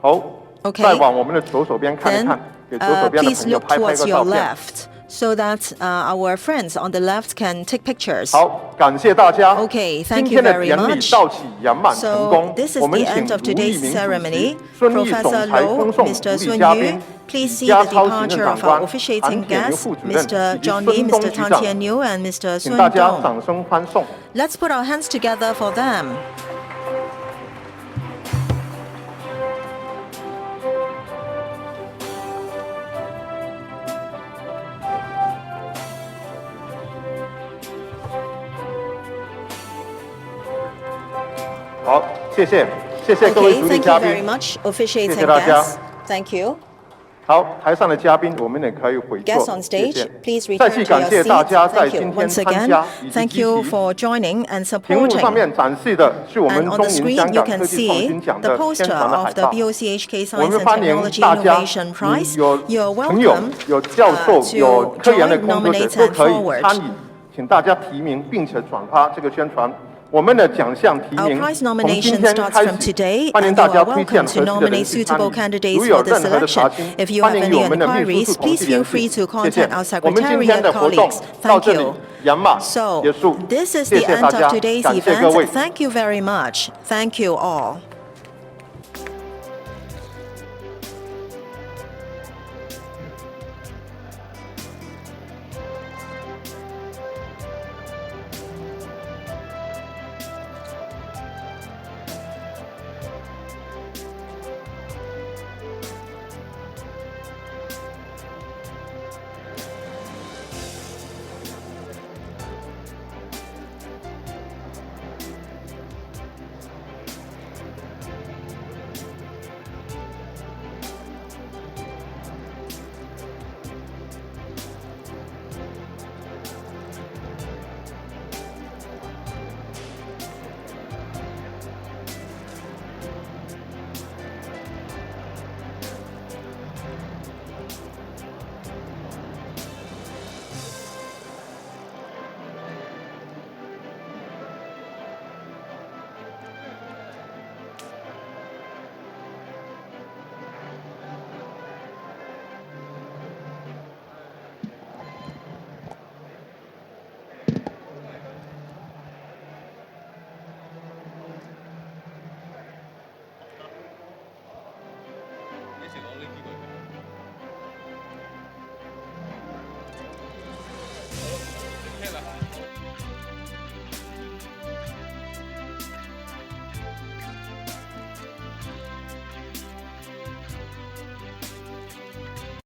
Speaker 3: 好，
Speaker 1: Okay.
Speaker 3: 再往我们的左手边看一
Speaker 1: Then
Speaker 3: 看，给左手边的
Speaker 1: please
Speaker 3: 朋友
Speaker 1: look
Speaker 3: 拍
Speaker 1: towards
Speaker 3: 个
Speaker 1: your
Speaker 3: 照片。
Speaker 1: left so that our friends on the left can take pictures.
Speaker 3: 好，感谢大家。
Speaker 1: Okay,
Speaker 3: 今
Speaker 1: thank
Speaker 3: 天
Speaker 1: you
Speaker 3: 的
Speaker 1: very
Speaker 3: 典礼
Speaker 1: much.
Speaker 3: 到此圆满成
Speaker 1: So
Speaker 3: 功
Speaker 1: this。is
Speaker 3: 我们
Speaker 1: the
Speaker 3: 请
Speaker 1: end of
Speaker 3: 卢义
Speaker 1: today's
Speaker 3: 明主
Speaker 1: ceremony.
Speaker 3: 席、孙毅
Speaker 1: Professor
Speaker 3: 总裁
Speaker 1: Lo,
Speaker 3: 恭送
Speaker 1: Mr.
Speaker 3: 主礼
Speaker 1: Sun
Speaker 3: 嘉
Speaker 1: Yu,
Speaker 3: 宾，
Speaker 1: please
Speaker 3: 李
Speaker 1: see
Speaker 3: 家
Speaker 1: the
Speaker 3: 超行
Speaker 1: departure
Speaker 3: 政长
Speaker 1: of
Speaker 3: 官
Speaker 1: our
Speaker 3: 韩
Speaker 1: officiating
Speaker 3: 铁牛
Speaker 1: guests,
Speaker 3: 副主任
Speaker 1: Mr.
Speaker 3: 以及
Speaker 1: John
Speaker 3: 孙
Speaker 1: Lee,
Speaker 3: 东
Speaker 1: Mr.
Speaker 3: 局
Speaker 1: Tan
Speaker 3: 长，
Speaker 1: Tian Yu, and Mr.
Speaker 3: 请
Speaker 1: Sun
Speaker 3: 大家
Speaker 1: Dong.
Speaker 3: 掌声欢送。
Speaker 1: Let's put our hands together for them.
Speaker 3: Okay, 好，谢谢，谢谢各位
Speaker 1: Okay,
Speaker 3: 主礼
Speaker 1: thank
Speaker 3: 嘉
Speaker 1: you very
Speaker 3: 宾。
Speaker 1: much, officiating
Speaker 3: 谢谢大家。
Speaker 1: guests. Thank you.
Speaker 3: 好，台上的嘉宾我们也可以回
Speaker 1: Guests
Speaker 3: 座
Speaker 1: on，
Speaker 3: 谢
Speaker 1: stage,
Speaker 3: 谢。
Speaker 1: please
Speaker 3: 再
Speaker 1: return
Speaker 3: 次
Speaker 1: to
Speaker 3: 感
Speaker 1: your
Speaker 3: 谢大
Speaker 1: seats.
Speaker 3: 家在
Speaker 1: Thank you
Speaker 3: 今天
Speaker 1: once
Speaker 3: 参
Speaker 1: again.
Speaker 3: 加以及
Speaker 1: Thank
Speaker 3: 积
Speaker 1: you
Speaker 3: 极。
Speaker 1: for joining and
Speaker 3: 屏幕上
Speaker 1: supporting.
Speaker 3: 面展示的是我们
Speaker 1: And on
Speaker 3: 中
Speaker 1: the
Speaker 3: 银
Speaker 1: screen,
Speaker 3: 香
Speaker 1: you
Speaker 3: 港
Speaker 1: can
Speaker 3: 科技创
Speaker 1: see
Speaker 3: 新奖
Speaker 1: the
Speaker 3: 的宣
Speaker 1: poster
Speaker 3: 传的海
Speaker 1: of the
Speaker 3: 报。
Speaker 1: BOCHK
Speaker 3: 我
Speaker 1: Science
Speaker 3: 们
Speaker 1: and
Speaker 3: 欢迎
Speaker 1: Technology
Speaker 3: 大家，
Speaker 1: Innovation Prize.
Speaker 3: 有
Speaker 1: You're
Speaker 3: 朋友、
Speaker 1: welcome
Speaker 3: 有教授、有
Speaker 1: to
Speaker 3: 科研的
Speaker 1: join,
Speaker 3: 工作者
Speaker 1: nominate
Speaker 3: 都
Speaker 1: and
Speaker 3: 可以
Speaker 1: forward.
Speaker 3: 参与，请大家提名并且转发这个宣传。我们的奖项提
Speaker 1: Our
Speaker 3: 名
Speaker 1: prize
Speaker 3: 从今
Speaker 1: nomination
Speaker 3: 天
Speaker 1: starts
Speaker 3: 开
Speaker 1: from
Speaker 3: 始，
Speaker 1: today,
Speaker 3: 欢迎
Speaker 1: and
Speaker 3: 大
Speaker 1: you
Speaker 3: 家
Speaker 1: are
Speaker 3: 推荐
Speaker 1: welcome
Speaker 3: 合
Speaker 1: to
Speaker 3: 适的人
Speaker 1: nominate
Speaker 3: 士参
Speaker 1: suitable
Speaker 3: 与。
Speaker 1: candidates
Speaker 3: 如有
Speaker 1: for the
Speaker 3: 任何的查
Speaker 1: selection.
Speaker 3: 询，
Speaker 1: If you
Speaker 3: 欢
Speaker 1: have
Speaker 3: 迎与
Speaker 1: any
Speaker 3: 我们的秘书
Speaker 1: inquiries,
Speaker 3: 处同
Speaker 1: please
Speaker 3: 事
Speaker 1: feel
Speaker 3: 联
Speaker 1: free
Speaker 3: 系。
Speaker 1: to
Speaker 3: 谢谢
Speaker 1: contact our。
Speaker 3: 我们今天
Speaker 1: secretariat
Speaker 3: 的活动
Speaker 1: colleagues.
Speaker 3: 到
Speaker 1: Thank
Speaker 3: 这里
Speaker 1: you.
Speaker 3: 圆满
Speaker 1: So
Speaker 3: 结束，
Speaker 1: this is
Speaker 3: 谢
Speaker 1: the
Speaker 3: 谢大
Speaker 1: end
Speaker 3: 家
Speaker 1: of，today's
Speaker 3: 感谢各位
Speaker 1: event. Thank you very much. Thank you all.